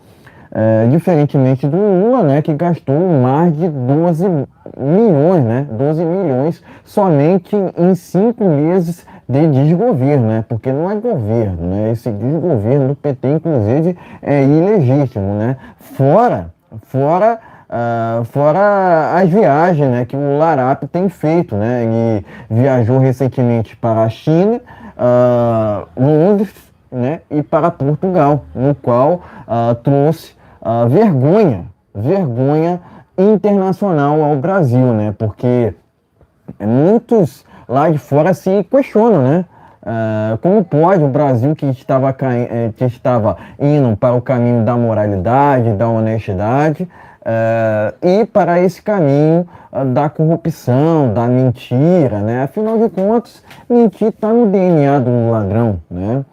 Diferentemente do Lula, né, que gastou mais de 12 milhões, né, 12 milhões somente em 5 meses de desgoverno, né, porque não é governo, né, esse desgoverno do PT, inclusive, é ilegítimo, né, fora as viagens, né, que o Larap tem feito, né, ele viajou recentemente para a China, Londres, né, e para Portugal, no qual trouxe vergonha internacional ao Brasil, né? Porque muitos lá de fora se questionam, né? Como pode o Brasil que estava indo para o caminho da moralidade, da honestidade, ir para esse caminho da corrupção, da mentira, né? Afinal de contas, mentir está no DNA do ladrão, né?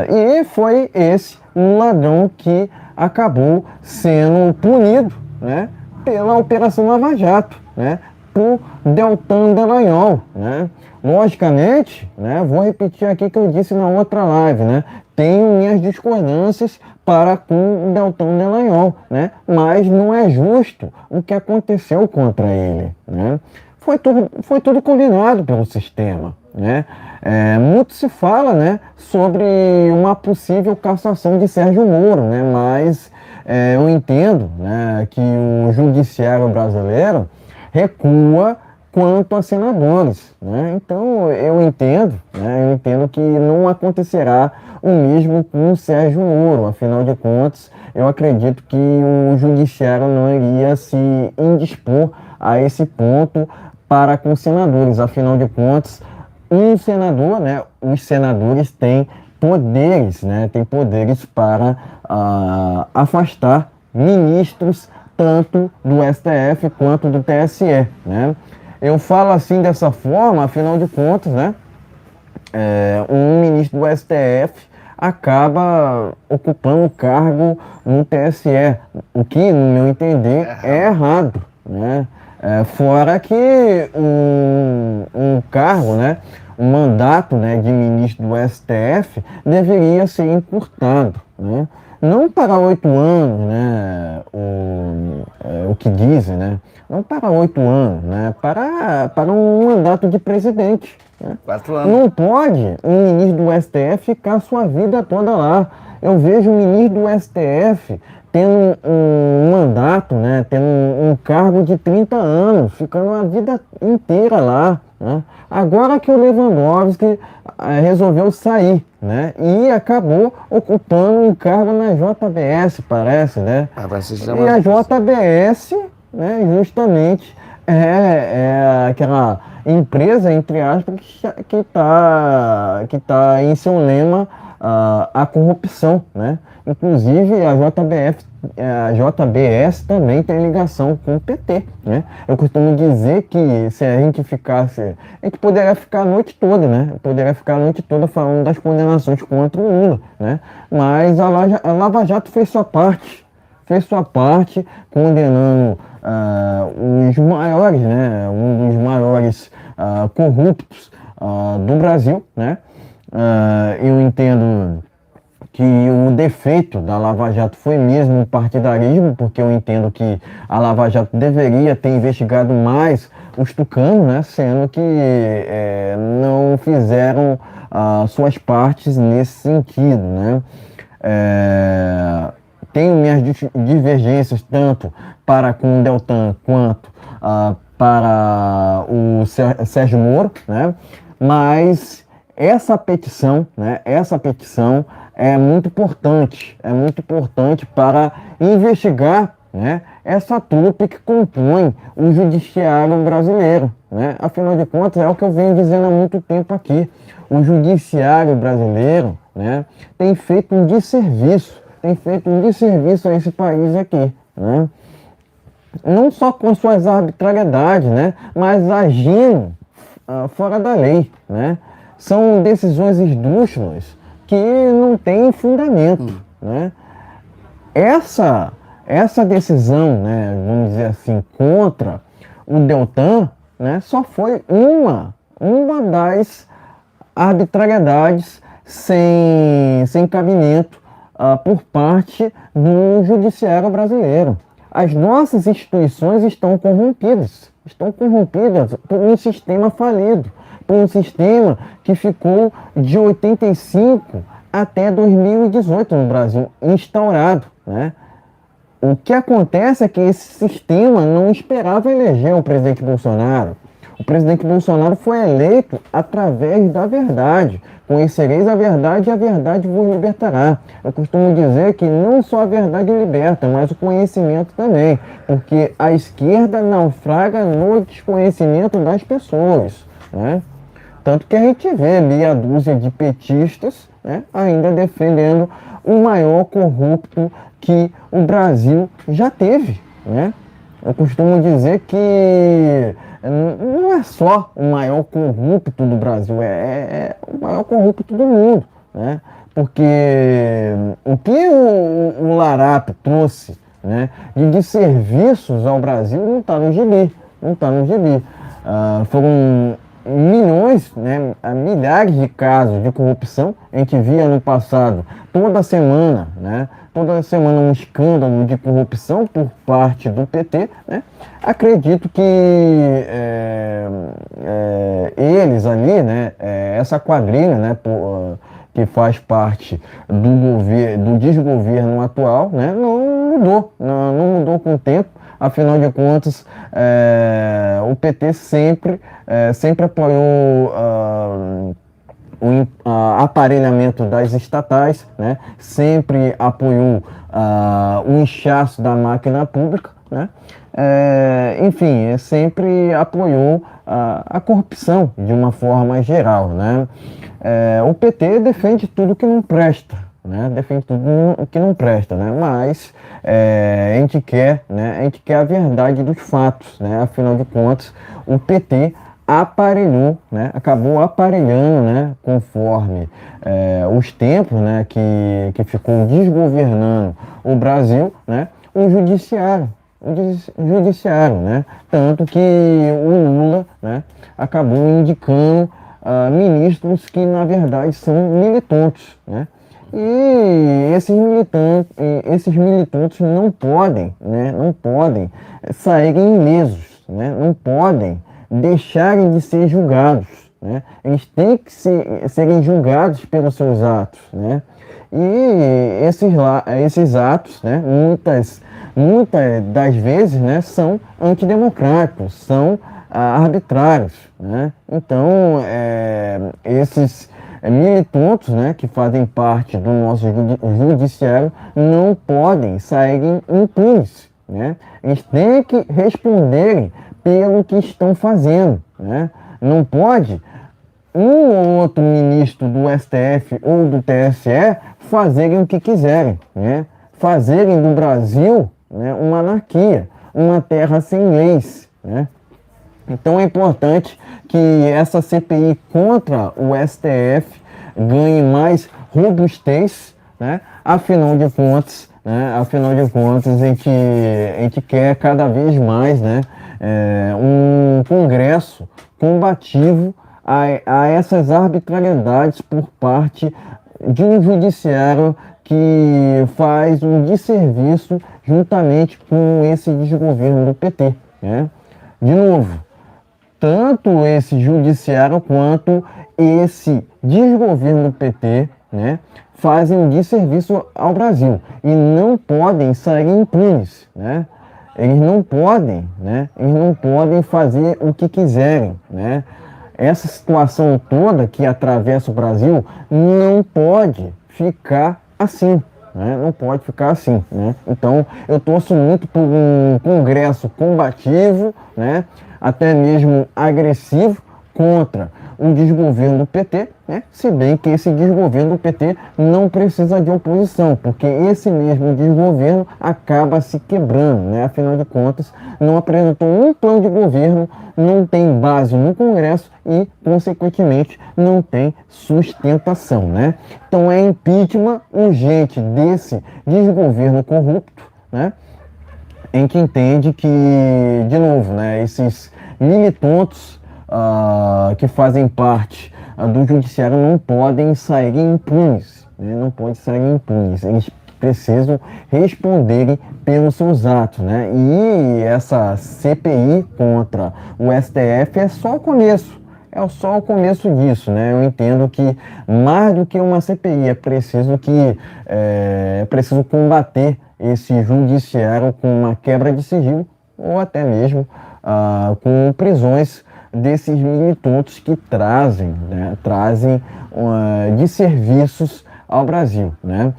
E foi esse um ladrão que acabou sendo punido, né, pela Operação Lava Jato, né, por Deltan Dallagnol, né. Logicamente, né, vou repetir aqui o que eu disse na outra live, né, tenho minhas discordâncias para com o Deltan Dallagnol, né, mas não é justo o que aconteceu contra ele, né. Foi tudo combinado pelo sistema, né. Muito se fala, né, sobre uma possível cassação de Sérgio Moro, né, mas eu entendo, né, que o judiciário brasileiro recua quanto a senadores, né? Então eu entendo que não acontecerá o mesmo com o Sérgio Moro. Afinal de contas, eu acredito que o judiciário não iria se indispor a esse ponto para com os senadores. Afinal de contas, um senador, né, os senadores têm poderes, né, têm poderes para afastar ministros tanto do STF quanto do TSE, né. Eu falo assim dessa forma, afinal de contas, né, um ministro do STF acaba ocupando o cargo no TSE, o que, no meu entender, é errado, né. Fora que um cargo, né, um mandato, né, de ministro do STF deveria ser encurtado, né, não para 8 anos, né, o que dizem, né, não para 8 anos, né, para um mandato de presidente, né. 4 anos. Não pode um ministro do STF ficar sua vida toda lá. Eu vejo o ministro do STF tendo um mandato, né, tendo um cargo de 30 anos, ficando a vida inteira lá, né. Agora que o Lewandowski resolveu sair, né, e acabou ocupando um cargo na JBS, parece, né. E a JBS, né, justamente é aquela empresa, entre aspas, que tá em seu lema a corrupção, né? Inclusive a JBS também tem ligação com o PT, né? Eu costumo dizer que se a gente poderia ficar a noite toda, né? Poderia ficar a noite toda falando das condenações contra o Lula, né? Mas a Lava Jato fez sua parte, condenando os maiores, né? Um dos maiores corruptos do Brasil, né? Eu entendo que o defeito da Lava Jato foi mesmo o partidarismo, porque eu entendo que a Lava Jato deveria ter investigado mais os tucanos, né, sendo que não fizeram suas partes nesse sentido, né. Tenho minhas divergências tanto para com o Deltan quanto para o Sérgio Moro, né, mas essa petição, né, essa petição é muito importante para investigar, né, essa trupe que compõe o judiciário brasileiro, né? Afinal de contas, é o que eu venho dizendo há muito tempo aqui. O judiciário brasileiro, né, tem feito um desserviço a esse país aqui, né? Não só com suas arbitrariedades, né, mas agindo fora da lei, né? São decisões esdrúxulas que não têm fundamento, né? Essa decisão, né, vamos dizer assim, contra o Deltan, né, só foi uma das arbitrariedades sem cabimento por parte do judiciário brasileiro. As nossas instituições estão corrompidas por um sistema falido, por um sistema que ficou de 85 até 2018 no Brasil, instaurado, né? O que acontece é que esse sistema não esperava eleger o presidente Bolsonaro. O presidente Bolsonaro foi eleito através da verdade. Conhecereis a verdade e a verdade vos libertará. Eu costumo dizer que não só a verdade liberta, mas o conhecimento também. Porque a esquerda naufraga no desconhecimento das pessoas, né? Tanto que a gente vê meia dúzia de petistas, né, ainda defendendo o maior corrupto que o Brasil já teve, né? Eu costumo dizer que não é só o maior corrupto do Brasil, é o maior corrupto do mundo, né? Porque o que o Larápio trouxe, né, de serviços ao Brasil não está no gibi, foram milhões, né, milhares de casos de corrupção. A gente via no passado, toda semana um escândalo de corrupção por parte do PT, né? Acredito que eles ali, né, essa quadrilha, né, que faz parte do desgoverno atual, né, não mudou com o tempo. Afinal de contas, o PT sempre apoiou o aparelhamento das estatais, né? Sempre apoiou o inchaço da máquina pública, né? Enfim, sempre apoiou a corrupção de uma forma geral, né? O PT defende tudo que não presta, né? Mas a gente quer a verdade dos fatos, né? Afinal de contas, o PT acabou aparelhando, né, conforme os tempos, né, que ficou desgovernando o Brasil, né, o judiciário, né? Tanto que o Lula, né, acabou indicando ministros que na verdade são militantes, né? E esses militantes não podem saírem ilesos, né? Não podem deixarem de ser julgados, né? Eles têm que serem julgados pelos seus atos, né? E esses atos, né, muitas das vezes, né, são antidemocráticos, são arbitrários, né? Então, esses militantes, né, que fazem parte do nosso judiciário não podem sair impunes, né? Eles têm que responderem pelo que estão fazendo, né? Não pode um ou outro ministro do STF ou do TSE fazerem o que quiserem, né? Fazerem do Brasil, né, uma anarquia, uma terra sem leis, né? Então é importante que essa CPI contra o STF ganhe mais robustez, né? Afinal de contas, a gente quer cada vez mais, né, um Congresso combativo a essas arbitrariedades por parte de um judiciário que faz um desserviço juntamente com esse desgoverno do PT, né? De novo, tanto esse judiciário quanto esse desgoverno do PT, né, fazem um desserviço ao Brasil e não podem sair impunes, né? Eles não podem fazer o que quiserem, né? essa situação toda que atravessa o Brasil não pode ficar assim. Né? Não pode ficar assim, né? Então eu torço muito por um congresso combativo, né? Até mesmo agressivo contra o desgoverno do PT, né? Se bem que esse desgoverno do PT não precisa de oposição, porque esse mesmo desgoverno acaba se quebrando, né? Afinal de contas, não apresentou um plano de governo, não tem base no Congresso e, consequentemente, não tem sustentação, né? Então é impeachment urgente desse desgoverno corrupto, né? Em que entende que, de novo, né, esses militantes que fazem parte do judiciário não podem sair impunes, né? Não podem sair impunes. Eles precisam responderem pelos seus atos, né? E essa CPI contra o STF é só o começo. É só o começo disso, né? Eu entendo que mais do que uma CPI é preciso combater esse judiciário com uma quebra de sigilo ou até mesmo com prisões desses militantes que trazem de serviços ao Brasil, né?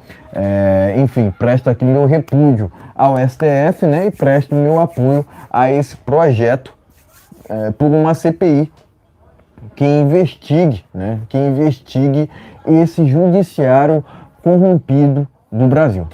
Enfim, presto aqui meu repúdio ao STF, né? E presto meu apoio a esse projeto por uma CPI que investigue, né? Que investigue esse judiciário corrompido do Brasil.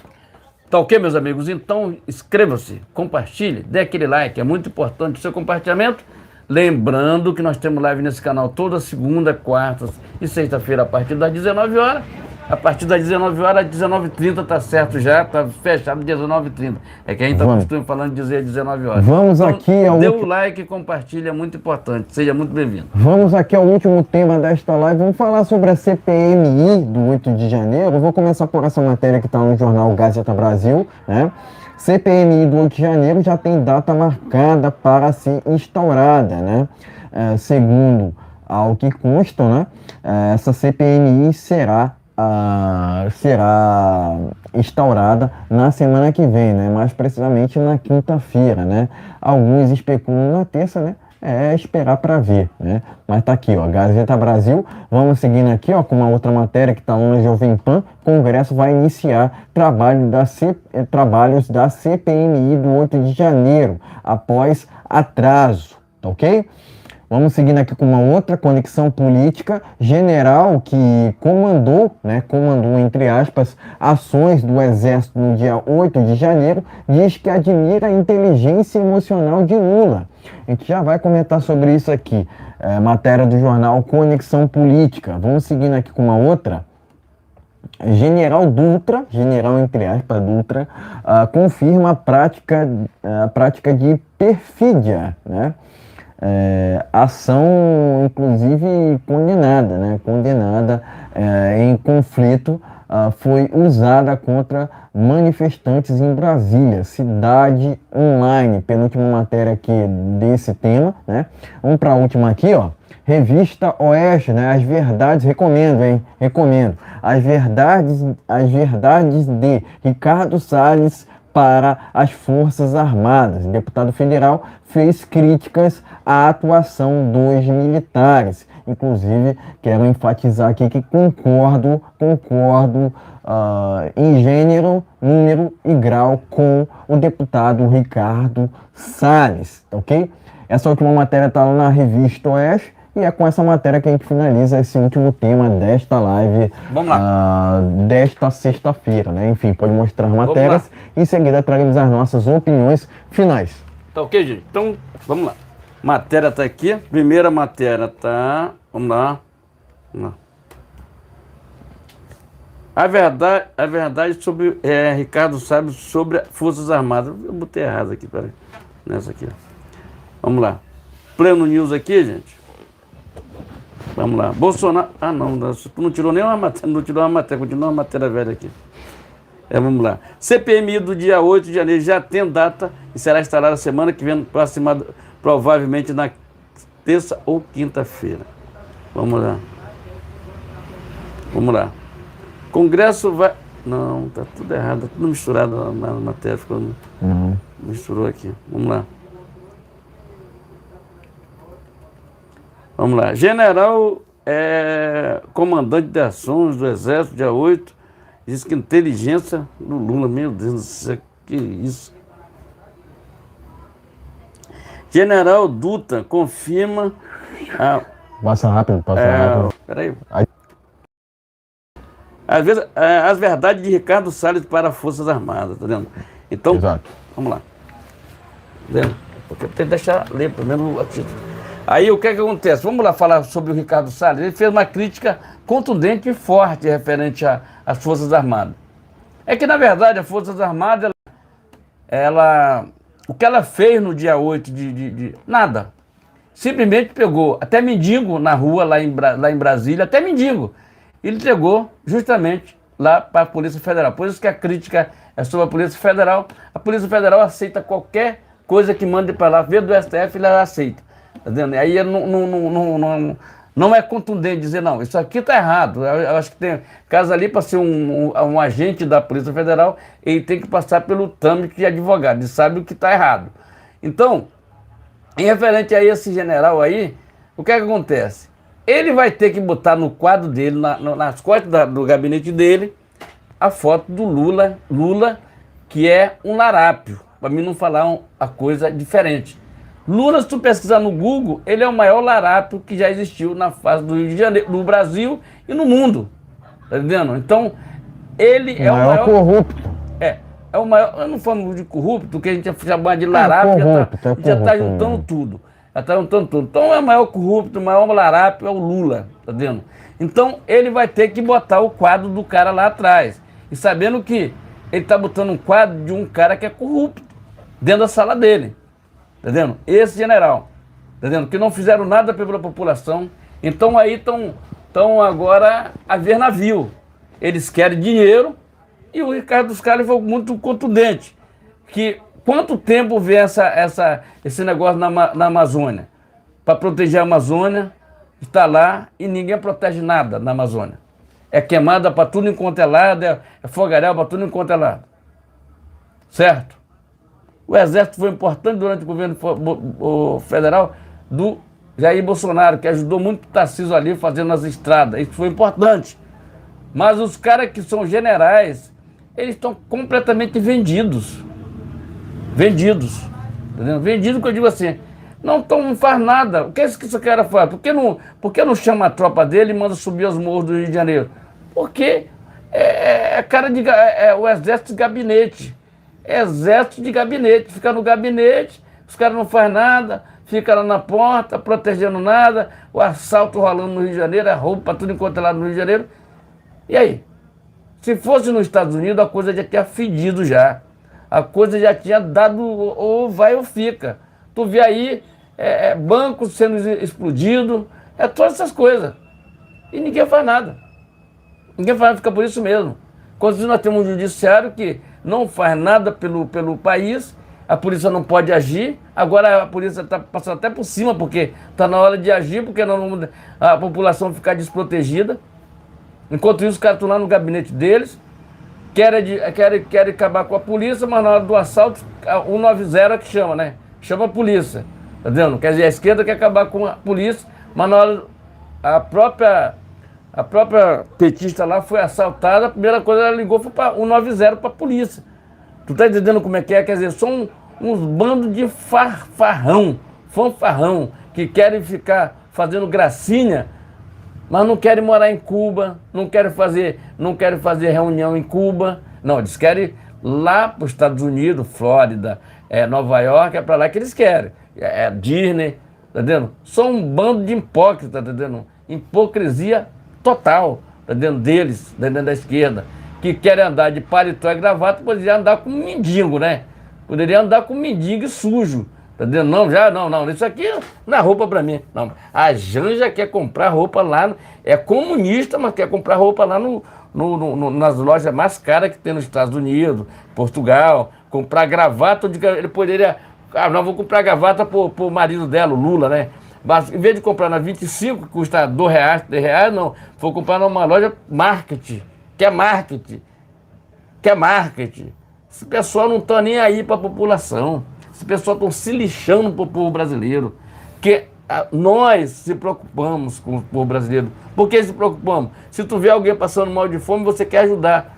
Tá ok, meus amigos? Então, inscreva-se, compartilhe, dê aquele like, é muito importante o seu compartilhamento. Lembrando que nós temos live nesse canal toda segunda, quarta e sexta-feira a partir das 19 horas. A partir das 19 horas, às 19h30 tá certo já, tá fechado 19h30. É que a gente tá costume falando de dizer 19 horas. Vamos então, aqui ao dê o like e compartilhe, é muito importante. Seja muito bem-vindo. Vamos aqui ao último tema desta live. Vamos falar sobre a CPMI do 8 de janeiro. Eu vou começar por essa matéria que está no jornal Gazeta Brasil, né? CPMI do 8 de janeiro já tem data marcada para ser instaurada, né? Segundo ao que consta, né? Essa CPMI será instaurada na semana que vem, né? Mais precisamente na quinta-feira, né? Alguns especulam na terça, né? É esperar para ver, né? Mas tá aqui, ó, Gazeta Brasil. Vamos seguindo aqui, ó, com uma outra matéria que tá lá na Jovem Pan. Congresso vai iniciar trabalhos da CPMI do 8 de janeiro, após atraso, tá ok? Vamos seguindo aqui com uma outra conexão política. General que comandou, entre aspas, ações do Exército no dia 8 de janeiro, diz que admira a inteligência emocional de Lula. A gente já vai comentar sobre isso aqui. Matéria do jornal Conexão Política. Vamos seguindo aqui com uma outra. General Dutra, general entre aspas, Dutra, confirma a prática de perfídia, né? Ação inclusive condenada, né? Em conflito, foi usada contra manifestantes em Brasília, Cidade Online, penúltima matéria aqui desse tema, né? Vamos para a última aqui, ó. Revista Oeste, né? As verdades, recomendo, hein? Recomendo. As verdades de Ricardo Salles para as Forças Armadas. O deputado federal fez críticas à atuação dos militares. Inclusive, quero enfatizar aqui que concordo em gênero, número e grau com o deputado Ricardo Salles, ok? Essa última matéria está lá na Revista Oeste. E é com essa matéria que a gente finaliza esse último tema desta live. Vamos lá. Desta sexta-feira, né? Enfim, pode mostrar matérias. Em seguida, traremos as nossas opiniões finais. Tá ok, gente? Então, vamos lá. Matéria tá aqui. Primeira matéria tá... Vamos lá. A verdade sobre Ricardo Salles sobre Forças Armadas. Eu botei errado aqui, peraí. Nessa aqui, ó. Vamos lá. Pleno News aqui, gente. Vamos lá. Bolsonaro... tu não tirou nenhuma matéria, continua uma matéria velha aqui. Vamos lá. CPMI do dia 8 de janeiro já tem data e será instalada semana que vem, provavelmente na terça ou quinta-feira. Vamos lá. Congresso vai... Não, tá tudo errado, tá tudo misturado na matéria, misturou aqui. Vamos lá. Vamos lá. General comandante de ações do Exército, dia 8, diz que inteligência do Lula. Meu Deus do céu, que isso? General Dutra confirma Passa rápido, passa rápido. Peraí. Às vezes, as verdades de Ricardo Salles para as Forças Armadas, tá vendo? Então, Exato. vamos lá. Tá vendo? Porque tem que deixar ler primeiro o título. Aí o que acontece? Vamos lá falar sobre o Ricardo Salles. Ele fez uma crítica contundente e forte referente às Forças Armadas. É que, na verdade, as Forças Armadas, o que ela fez no dia 8 nada. Simplesmente pegou até mendigo na rua, lá em Brasília, até mendigo. Ele entregou justamente lá para a Polícia Federal. Por isso que a crítica é sobre a Polícia Federal. A Polícia Federal aceita qualquer coisa que mande para lá. Vê do STF, ele aceita. Tá vendo? Aí não é contundente dizer, não, isso aqui está errado. Eu acho que tem caso ali para ser um agente da Polícia Federal, ele tem que passar pelo trâmite de advogado. Ele sabe o que está errado. Então, em referente a esse general aí, o que acontece? Ele vai ter que botar no quadro dele, nas costas do gabinete dele, a foto do Lula, que é um larápio, para mim não falar a coisa diferente. Lula, se tu pesquisar no Google, ele é o maior larápio que já existiu na face do Rio de Janeiro, no Brasil e no mundo. Tá entendendo? Então, ele é o maior corrupto. É o maior, eu não falo de corrupto, que a gente chama de larápio, já está juntando tudo. Então é o maior corrupto, o maior larápio é o Lula, tá vendo? Então ele vai ter que botar o quadro do cara lá atrás. E sabendo que ele está botando um quadro de um cara que é corrupto dentro da sala dele. Tá vendo? Esse general, tá vendo? Que não fizeram nada pela população. Então aí estão agora a ver navio. Eles querem dinheiro e o Ricardo Salles foi muito contundente. Que quanto tempo vem esse negócio na Amazônia? Para proteger a Amazônia, está lá e ninguém protege nada na Amazônia. É queimada para tudo enquanto é lado, é fogaréu para tudo enquanto é lado. Certo? O Exército foi importante durante o governo federal do Jair Bolsonaro, que ajudou muito o Tarcísio ali fazendo as estradas. Isso foi importante. Mas os caras que são generais, eles estão completamente vendidos. Vendidos. Entendeu? Vendido que eu digo assim, não faz nada. O que é isso que esse cara faz? Por que não chama a tropa dele e manda subir os morros do Rio de Janeiro? Porque o exército de gabinete. Exército de gabinete. Fica no gabinete, os caras não fazem nada, fica lá na porta, protegendo nada, o assalto rolando no Rio de Janeiro, é roubo para tudo enquanto é lá no Rio de Janeiro. E aí? Se fosse nos Estados Unidos, a coisa já tinha fedido já. A coisa já tinha dado ou vai ou fica. Tu vê aí bancos sendo explodido, todas essas coisas. E ninguém faz nada. Ninguém faz nada, fica por isso mesmo. Quando nós temos um judiciário que não faz nada pelo país, a polícia não pode agir, agora a polícia está passando até por cima, porque está na hora de agir, porque não, a população ficar desprotegida. Enquanto isso, os caras estão lá no gabinete deles, querem acabar com a polícia, mas na hora do assalto, 190 é que chama, né? Chama a polícia, tá vendo? Quer dizer, a esquerda quer acabar com a polícia, mas na hora a própria petista lá foi assaltada, a primeira coisa ela ligou foi para 190 para a polícia. Tu tá entendendo como é que é? Quer dizer, são uns bandos de fanfarrão, que querem ficar fazendo gracinha, mas não querem morar em Cuba, não querem fazer reunião em Cuba. Não, eles querem ir lá para os Estados Unidos, Flórida, Nova York, é para lá que eles querem. Disney, tá entendendo? São um bando de hipócritas, tá entendendo? Hipocrisia total, tá entendendo? Deles, tá entendendo? Da esquerda, que querem andar de paletó e gravata, poderia andar com mendigo, né? Poderia andar com mendigo sujo. Tá entendendo? Não, isso aqui não é roupa pra mim. Não, a Janja quer comprar roupa lá, é comunista, mas quer comprar roupa lá nas lojas mais caras que tem nos Estados Unidos, Portugal, comprar gravata, ele poderia, não, vou comprar gravata pro marido dela, o Lula, né? Mas em vez de comprar na 25, que custa R$2, R$3, não, vou comprar numa loja marketing, que é marketing. Esse pessoal não tá nem aí pra população. Esse pessoal estão se lixando pro povo brasileiro. Que Nós se preocupamos com o povo brasileiro. Por que se preocupamos? Se tu vê alguém passando mal de fome, você quer ajudar.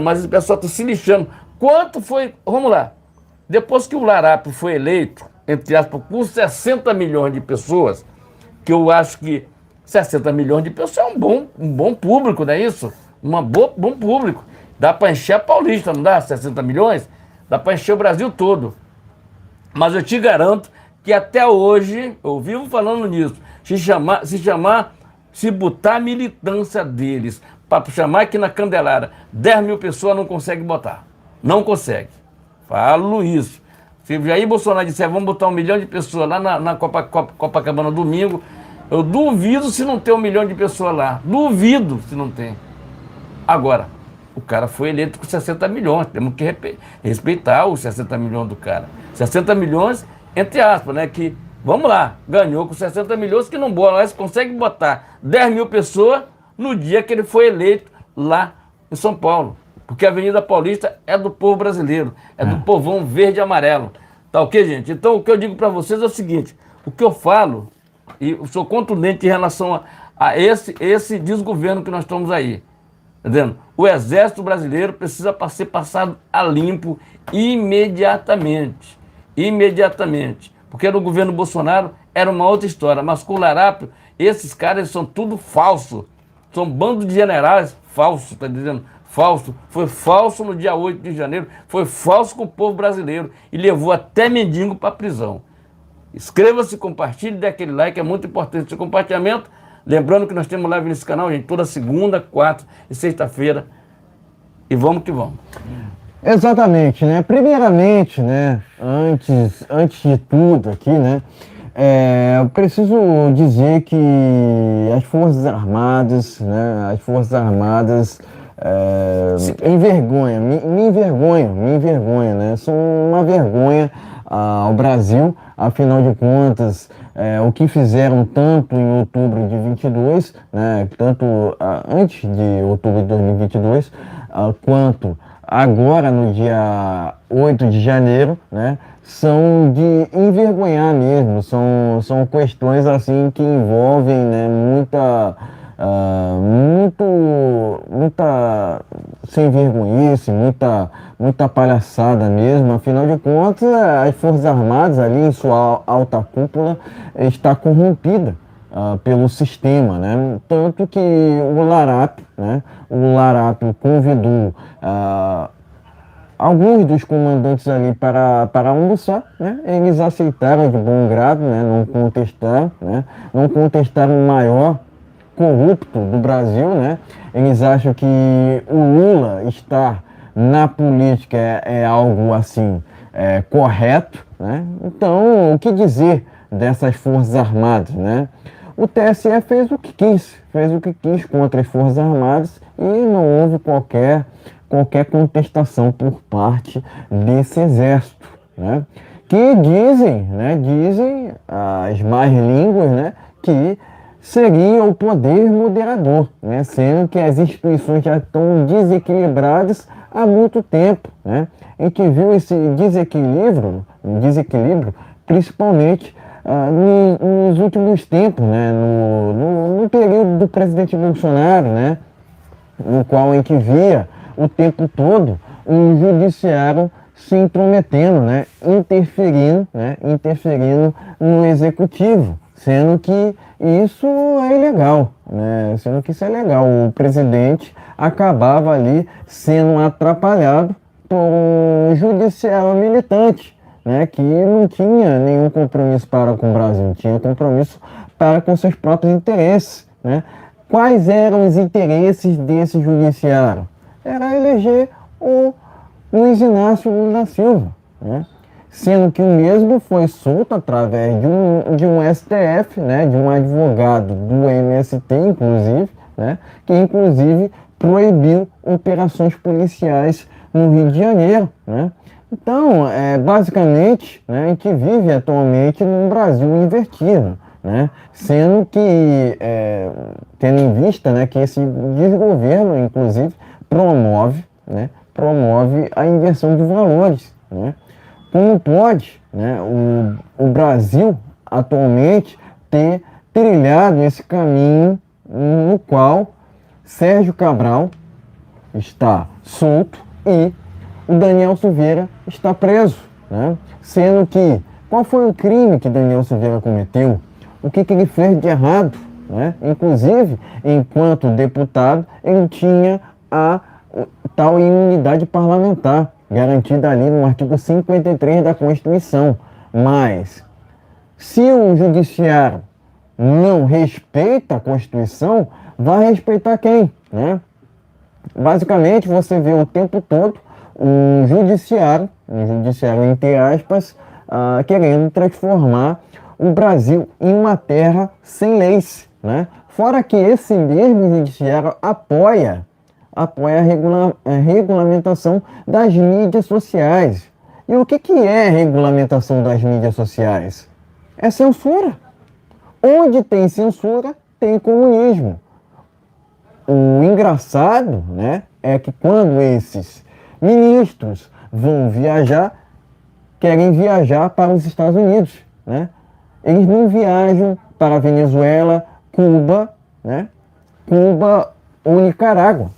Mas o pessoal está se lixando. Quanto foi... Vamos lá. Depois que o Larápio foi eleito, entre aspas, com 60 milhões de pessoas, que eu acho que 60 milhões de pessoas é um bom público, não é isso? Bom público. Dá para encher a Paulista, não dá? 60 milhões? Dá para encher o Brasil todo. Mas eu te garanto que até hoje, eu vivo falando nisso, se botar a militância deles, para chamar aqui na Candelária, 10 mil pessoas não consegue botar. Não consegue. Falo isso. Se Jair Bolsonaro disser, vamos botar 1 milhão de pessoas lá na Copacabana domingo, eu duvido se não tem 1 milhão de pessoas lá. Duvido se não tem. Agora, o cara foi eleito com 60 milhões. Temos que respeitar os 60 milhões do cara. 60 milhões, entre aspas, né? Que, vamos lá, ganhou com 60 milhões que não bota. Mas consegue botar 10 mil pessoas no dia que ele foi eleito lá em São Paulo. Porque a Avenida Paulista é do povo brasileiro. É do povão verde e amarelo. Tá ok, gente? Então, o que eu digo para vocês é o seguinte. O que eu falo, e eu sou contundente em relação a esse desgoverno que nós estamos aí. Entendendo? O Exército Brasileiro precisa ser passado a limpo imediatamente. Imediatamente. Porque no governo Bolsonaro era uma outra história. Mas com o Larápio, esses caras são tudo falso. São bando de generais falsos, tá dizendo? Falso. Foi falso no dia 8 de janeiro. Foi falso com o povo brasileiro. E levou até mendigo para a prisão. Inscreva-se, compartilhe, dê aquele like. É muito importante o seu compartilhamento. Lembrando que nós temos live nesse canal, gente, toda segunda, quarta e sexta-feira. E vamos que vamos. Exatamente, né? Primeiramente, né? Antes de tudo aqui, né? Eu preciso dizer que as Forças Armadas, né? As Forças Armadas me envergonham, né? São uma vergonha ao Brasil, afinal de contas, o que fizeram tanto em outubro de 22, né? Tanto antes de outubro de 2022, quanto agora no dia 8 de janeiro, né? São de envergonhar mesmo, são questões assim que envolvem, né, muita sem vergonhice, muita palhaçada mesmo. Afinal de contas, as Forças Armadas ali em sua alta cúpula está corrompida pelo sistema, né? Tanto que o Larápio convidou alguns dos comandantes ali para almoçar, né? Eles aceitaram de bom grado, né? Não contestaram o maior corrupto do Brasil, né? Eles acham que o Lula estar na política é algo assim correto, né? Então, o que dizer dessas Forças Armadas, né? O TSE fez o que quis contra as Forças Armadas e não houve qualquer contestação por parte desse exército, né? Que dizem as más línguas, né, que seria o poder moderador, né, sendo que as instituições já estão desequilibradas há muito tempo, né? A gente viu esse desequilíbrio principalmente nos últimos tempos, né, no período do presidente Bolsonaro, né, no qual a gente via o tempo todo o judiciário se intrometendo, né, interferindo no executivo, sendo que isso é ilegal, né, o presidente acabava ali sendo atrapalhado por um judiciário militante, né, que não tinha nenhum compromisso para com o Brasil, tinha compromisso para com seus próprios interesses, né. Quais eram os interesses desse judiciário? Era eleger o Luiz Inácio Lula da Silva, né? Sendo que o mesmo foi solto através de um STF, né? De um advogado do MST, inclusive, né? Que inclusive proibiu operações policiais no Rio de Janeiro, né? Então, basicamente, né, a gente vive atualmente num Brasil invertido, né? Sendo que, tendo em vista, né, que esse desgoverno, inclusive, promove a inversão de valores, né? Como pode, né, o Brasil atualmente ter trilhado esse caminho no qual Sérgio Cabral está solto e o Daniel Silveira está preso, né? Sendo que, qual foi o crime que Daniel Silveira cometeu? O que ele fez de errado, né? Inclusive, enquanto deputado, ele tinha a tal imunidade parlamentar, garantida ali no artigo 53 da Constituição. Mas, se o judiciário não respeita a Constituição, vai respeitar quem, né? Basicamente, você vê o tempo todo um judiciário entre aspas, querendo transformar o Brasil em uma terra sem leis, né? Fora que esse mesmo judiciário apoia a regulamentação das mídias sociais. E o que é a regulamentação das mídias sociais? É censura. Onde tem censura, tem comunismo. O engraçado, né, é que quando esses ministros vão viajar, querem viajar para os Estados Unidos, né? Eles não viajam para a Venezuela, Cuba, né? Cuba ou Nicarágua,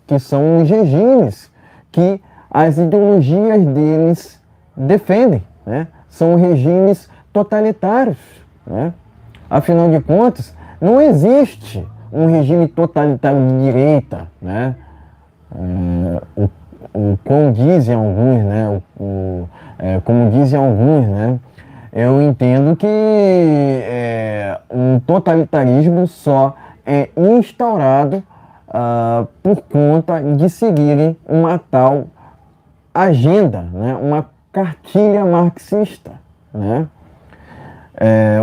que são os regimes que as ideologias deles defendem, né? São regimes totalitários, né? Afinal de contas, não existe um regime totalitário de direita, né? Como dizem alguns, né? Como dizem alguns, né? Eu entendo que um totalitarismo só é instaurado por conta de seguirem uma tal agenda, né? Uma cartilha marxista, né?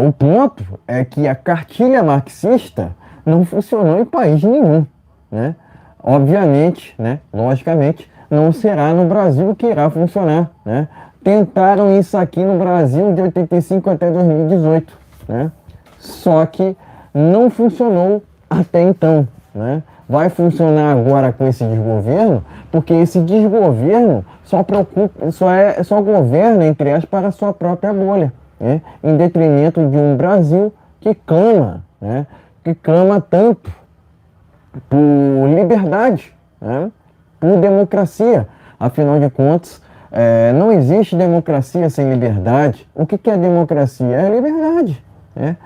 O ponto é que a cartilha marxista não funcionou em país nenhum, né? Obviamente, né? Logicamente, não será no Brasil que irá funcionar, né? Tentaram isso aqui no Brasil de 85 até 2018, né? Só que não funcionou até então, né? Vai funcionar agora com esse desgoverno, porque esse desgoverno só governa, entre aspas, para a sua própria bolha, né? Em detrimento de um Brasil que clama, né? Que clama tanto por liberdade, né? Por democracia. Afinal de contas, não existe democracia sem liberdade. O que é democracia? É liberdade, né?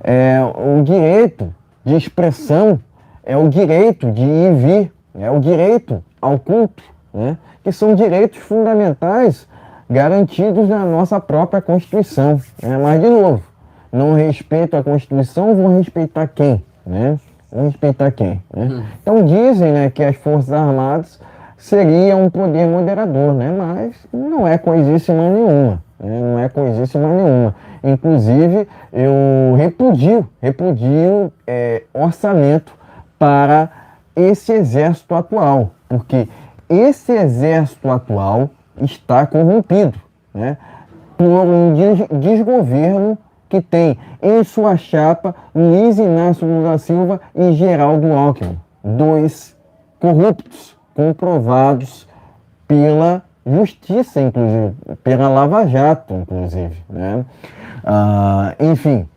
É o direito de expressão, é o direito de ir e vir, é o direito ao culto, né? Que são direitos fundamentais garantidos na nossa própria Constituição, né? Mas, de novo, não respeito a Constituição, vou respeitar quem, né? Vou respeitar quem, né? Então dizem, né, que as Forças Armadas seriam um poder moderador, né? Mas não é coisíssima nenhuma, né? Não é coisíssima nenhuma. Inclusive, eu repudio orçamento para esse exército atual, porque esse exército atual está corrompido, né? Por um desgoverno que tem em sua chapa Luiz Inácio Lula da Silva e Geraldo Alckmin, dois corruptos, comprovados pela justiça, inclusive, pela Lava Jato, inclusive, né? Enfim,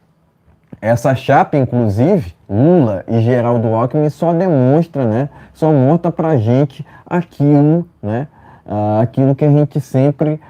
essa chapa, inclusive, Lula e Geraldo Alckmin, só demonstra, né? Só mostra pra gente aquilo, né? Aquilo que a gente sempre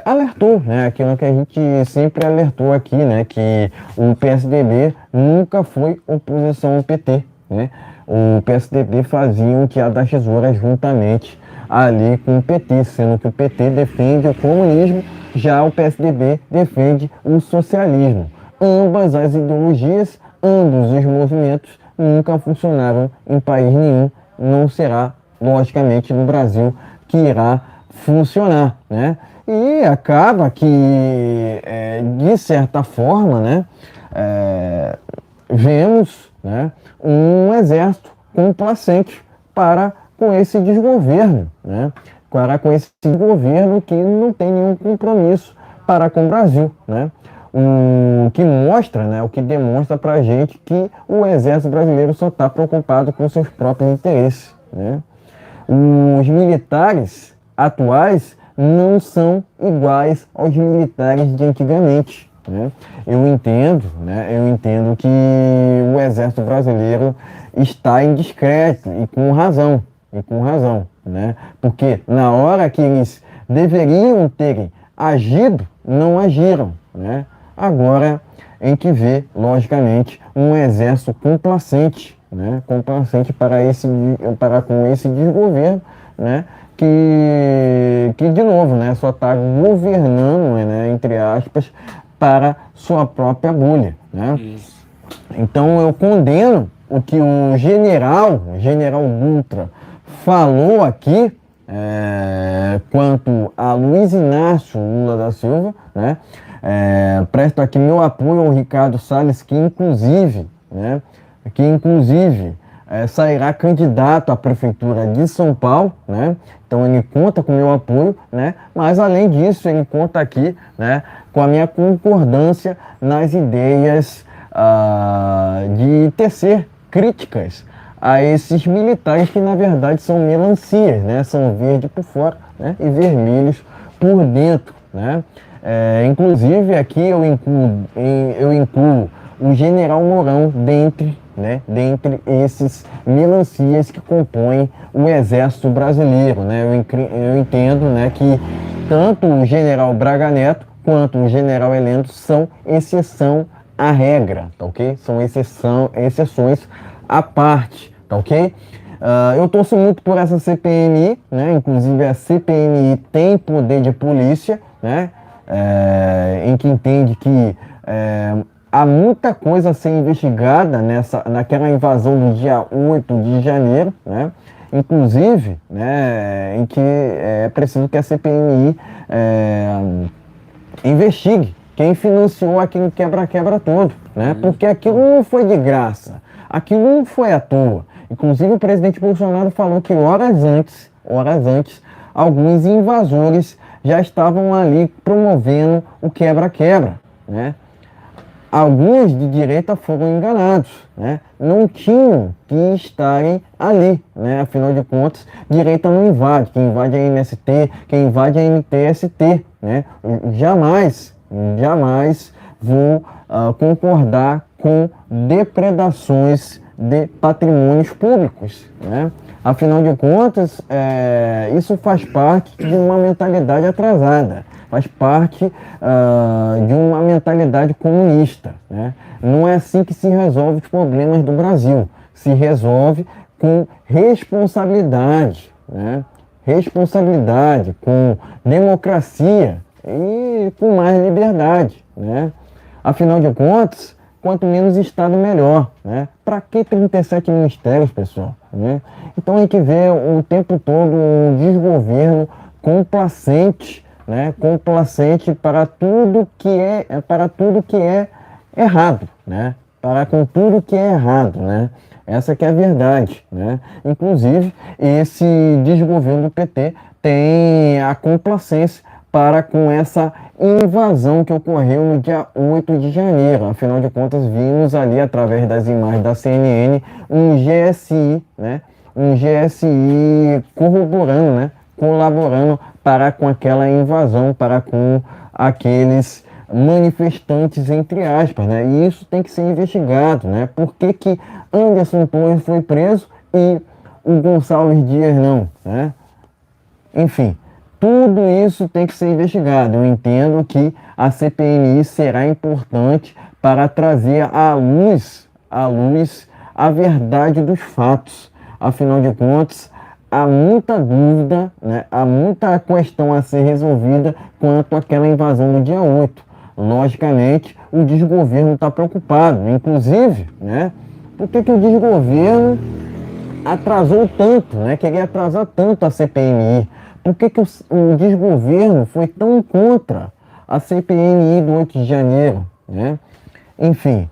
alertou, né? Aquilo que a gente sempre alertou aqui, né? Que o PSDB nunca foi oposição ao PT, né? O PSDB fazia o que a da tesoura juntamente ali com o PT, sendo que o PT defende o comunismo, já o PSDB defende o socialismo. Ambas as ideologias, ambos os movimentos nunca funcionaram em país nenhum, não será, logicamente, no Brasil que irá funcionar, né? E acaba que, de certa forma, né, vemos, né, um exército complacente para com esse desgoverno, né? Com esse governo que não tem nenhum compromisso para com o Brasil, né? O que mostra, né, o que demonstra para a gente que o exército brasileiro só está preocupado com seus próprios interesses, né? Os militares atuais não são iguais aos militares de antigamente, né? Eu entendo que o Exército Brasileiro está em descrédito e com razão, né? Porque na hora que eles deveriam terem agido, não agiram, né? Agora a gente vê, logicamente, um exército complacente, né? Complacente para com esse desgoverno, né? Que de novo, né? Só está governando, né? Entre aspas, para sua própria bolha, né? Isso. Então eu condeno o que o general Dutra, falou aqui quanto a Luiz Inácio Lula da Silva, né? Presto aqui meu apoio ao Ricardo Salles, que inclusive sairá candidato à prefeitura de São Paulo, né? Então ele conta com meu apoio, né? Mas além disso ele conta aqui, né, com a minha concordância nas ideias de tecer críticas a esses militares que na verdade são melancias, né? São verdes por fora, né? E vermelhos por dentro, né? Inclusive aqui eu incluo o general Mourão dentre esses melancias que compõem o Exército Brasileiro, né? Eu entendo, né, que tanto o general Braga Neto quanto o general Heleno são exceção à regra, tá ok? São exceções à parte, tá ok? Eu torço muito por essa CPMI, né? Inclusive a CPMI tem poder de polícia, né? Em que entende que há muita coisa a ser investigada naquela invasão do dia 8 de janeiro, né? Inclusive, né, em que é preciso que a CPMI investigue quem financiou aquele quebra-quebra todo, né? Porque aquilo não foi de graça, aquilo não foi à toa. Inclusive o presidente Bolsonaro falou que horas antes, alguns invasores já estavam ali promovendo o quebra-quebra, né? Alguns de direita foram enganados, né? Não tinham que estarem ali, né? Afinal de contas, direita não invade. Quem invade é a MST, quem invade é a MTST, né? Jamais vou concordar com depredações de patrimônios públicos, né? Afinal de contas, isso faz parte de uma mentalidade atrasada. Faz parte de uma mentalidade comunista, né? Não é assim que se resolve os problemas do Brasil. Se resolve com responsabilidade, né? Responsabilidade, com democracia e com mais liberdade, né? Afinal de contas, quanto menos Estado, melhor, né? Para que 37 ministérios, pessoal, né? Então a gente vê o tempo todo um desgoverno complacente, né? Complacente para tudo que é errado, né? Para com tudo que é errado, né? Essa que é a verdade, né? Inclusive, esse desgoverno do PT tem a complacência para com essa invasão que ocorreu no dia 8 de janeiro. Afinal de contas, vimos ali, através das imagens da CNN, um GSI, né? Um GSI corroborando, né? Colaborando para com aquela invasão, para com aqueles manifestantes, entre aspas, né? E isso tem que ser investigado, né? Por que Anderson Torres foi preso e o Gonçalves Dias não, né? Enfim, tudo isso tem que ser investigado. Eu entendo que a CPMI será importante para trazer à luz a verdade dos fatos. Afinal de contas, há muita dúvida, né? Há muita questão a ser resolvida quanto àquela invasão do dia 8. Logicamente, o desgoverno está preocupado. Inclusive, né? Por que o desgoverno atrasou tanto, né? Queria atrasar tanto a CPMI? Por que o desgoverno foi tão contra a CPMI do 8 de janeiro, né? Enfim,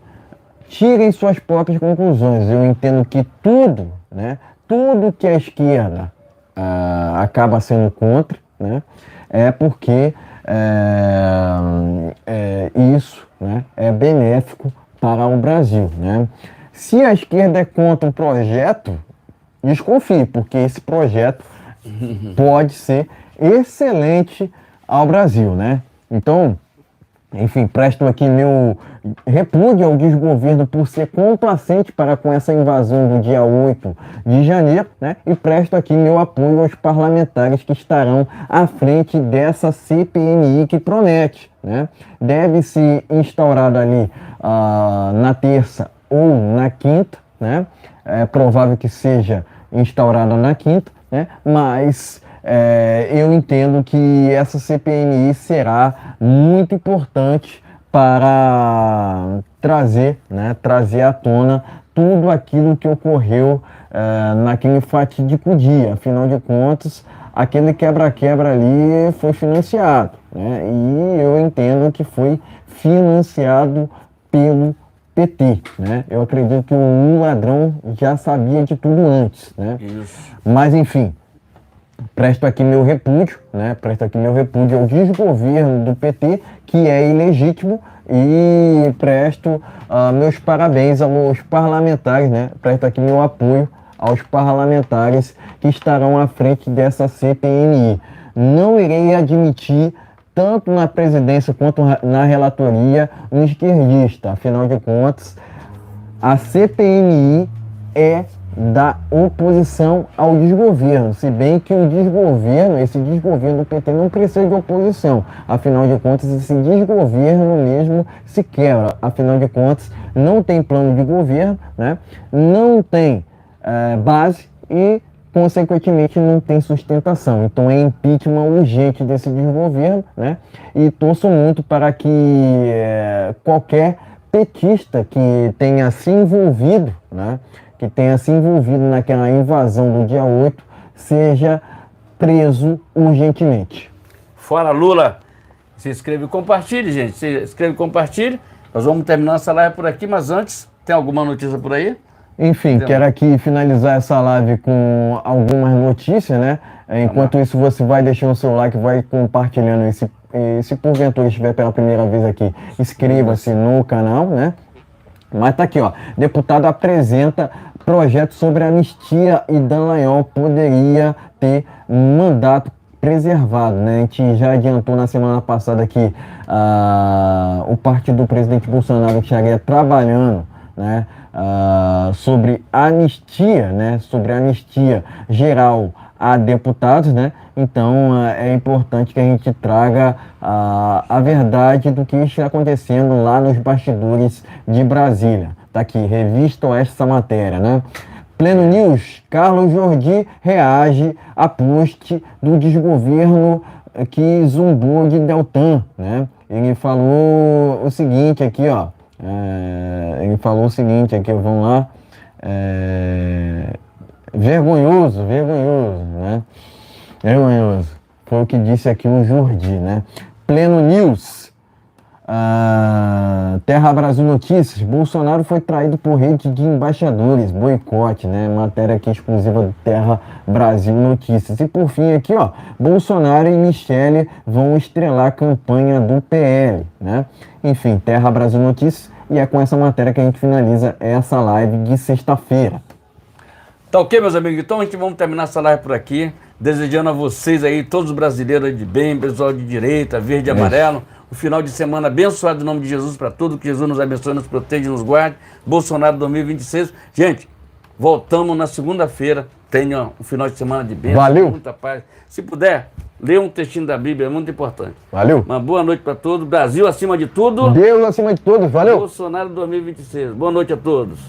tirem suas próprias conclusões. Eu entendo que tudo, né? Tudo que a esquerda acaba sendo contra, né? É porque isso, né, é benéfico para o Brasil, né? Se a esquerda é contra um projeto, desconfie, porque esse projeto pode ser excelente ao Brasil, né? Então, Enfim, presto aqui meu repúdio ao desgoverno por ser complacente para com essa invasão do dia 8 de janeiro, né? E presto aqui meu apoio aos parlamentares que estarão à frente dessa CPMI que promete, né? Deve ser instaurada ali na terça ou na quinta, né? É provável que seja instaurada na quinta, né? Mas eu entendo que essa CPMI será muito importante para trazer à tona tudo aquilo que ocorreu naquele fatídico dia. Afinal de contas, aquele quebra-quebra ali foi financiado, né? E eu entendo que foi financiado pelo PT, né? Eu acredito que o ladrão já sabia de tudo antes, né? Isso. Mas enfim, presto aqui meu repúdio, né? Presto aqui meu repúdio ao desgoverno do PT, que é ilegítimo, e presto meus parabéns aos parlamentares, né? Presto aqui meu apoio aos parlamentares que estarão à frente dessa CPMI. Não irei admitir, tanto na presidência quanto na relatoria, um esquerdista. Afinal de contas, a CPMI é da oposição ao desgoverno, se bem que esse desgoverno do PT não precisa de oposição. Afinal de contas, esse desgoverno mesmo se quebra. Afinal de contas, não tem plano de governo, né? Não tem base e, consequentemente, não tem sustentação. Então é impeachment urgente desse desgoverno, né? E torço muito para que qualquer petista que tenha se envolvido, né? Que tenha se envolvido naquela invasão do dia 8, seja preso urgentemente. Fora Lula. Se inscreve e compartilhe, gente. Se inscreve e compartilhe. Nós vamos terminar essa live por aqui, mas antes, tem alguma notícia por aí? Enfim, quero aqui finalizar essa live com algumas notícias, né? Enquanto isso, você vai deixando o seu like, vai compartilhando. Se porventura estiver pela primeira vez aqui, inscreva-se no canal, né? Mas tá aqui, ó. Deputado apresenta projeto sobre anistia e Dallagnol poderia ter mandato preservado, né? A gente já adiantou na semana passada que o partido do presidente Bolsonaro estaria trabalhando, né? Sobre anistia, né? Sobre anistia geral a deputados, né? Então é importante que a gente traga a verdade do que está acontecendo lá nos bastidores de Brasília. Tá aqui, revista essa matéria, né? Pleno News, Carlos Jordi reage a post do desgoverno que zombou de Deltan, né? Ele falou o seguinte aqui, ó. Vamos lá. Vergonhoso, né? Vergonhoso. Foi o que disse aqui o Jordi, né? Pleno News. Terra Brasil Notícias. Bolsonaro foi traído por rede de embaixadores. Boicote, né? Matéria aqui exclusiva do Terra Brasil Notícias. E por fim aqui, ó. Bolsonaro e Michele vão estrelar a campanha do PL, né? Enfim, Terra Brasil Notícias. E é com essa matéria que a gente finaliza essa live de sexta-feira. Tá ok, meus amigos? Então a gente vamos terminar essa live por aqui. Desejando a vocês aí, todos os brasileiros aí de bem, pessoal de direita, verde e amarelo. Um final de semana abençoado em nome de Jesus para tudo. Que Jesus nos abençoe, nos proteja e nos guarde. Bolsonaro 2026. Gente, voltamos na segunda-feira. Tenha um final de semana de bênção. Valeu. Muita paz. Se puder, lê um textinho da Bíblia, é muito importante. Valeu. Uma boa noite para todos. Brasil acima de tudo. Deus acima de todos. Valeu. Bolsonaro 2026. Boa noite a todos.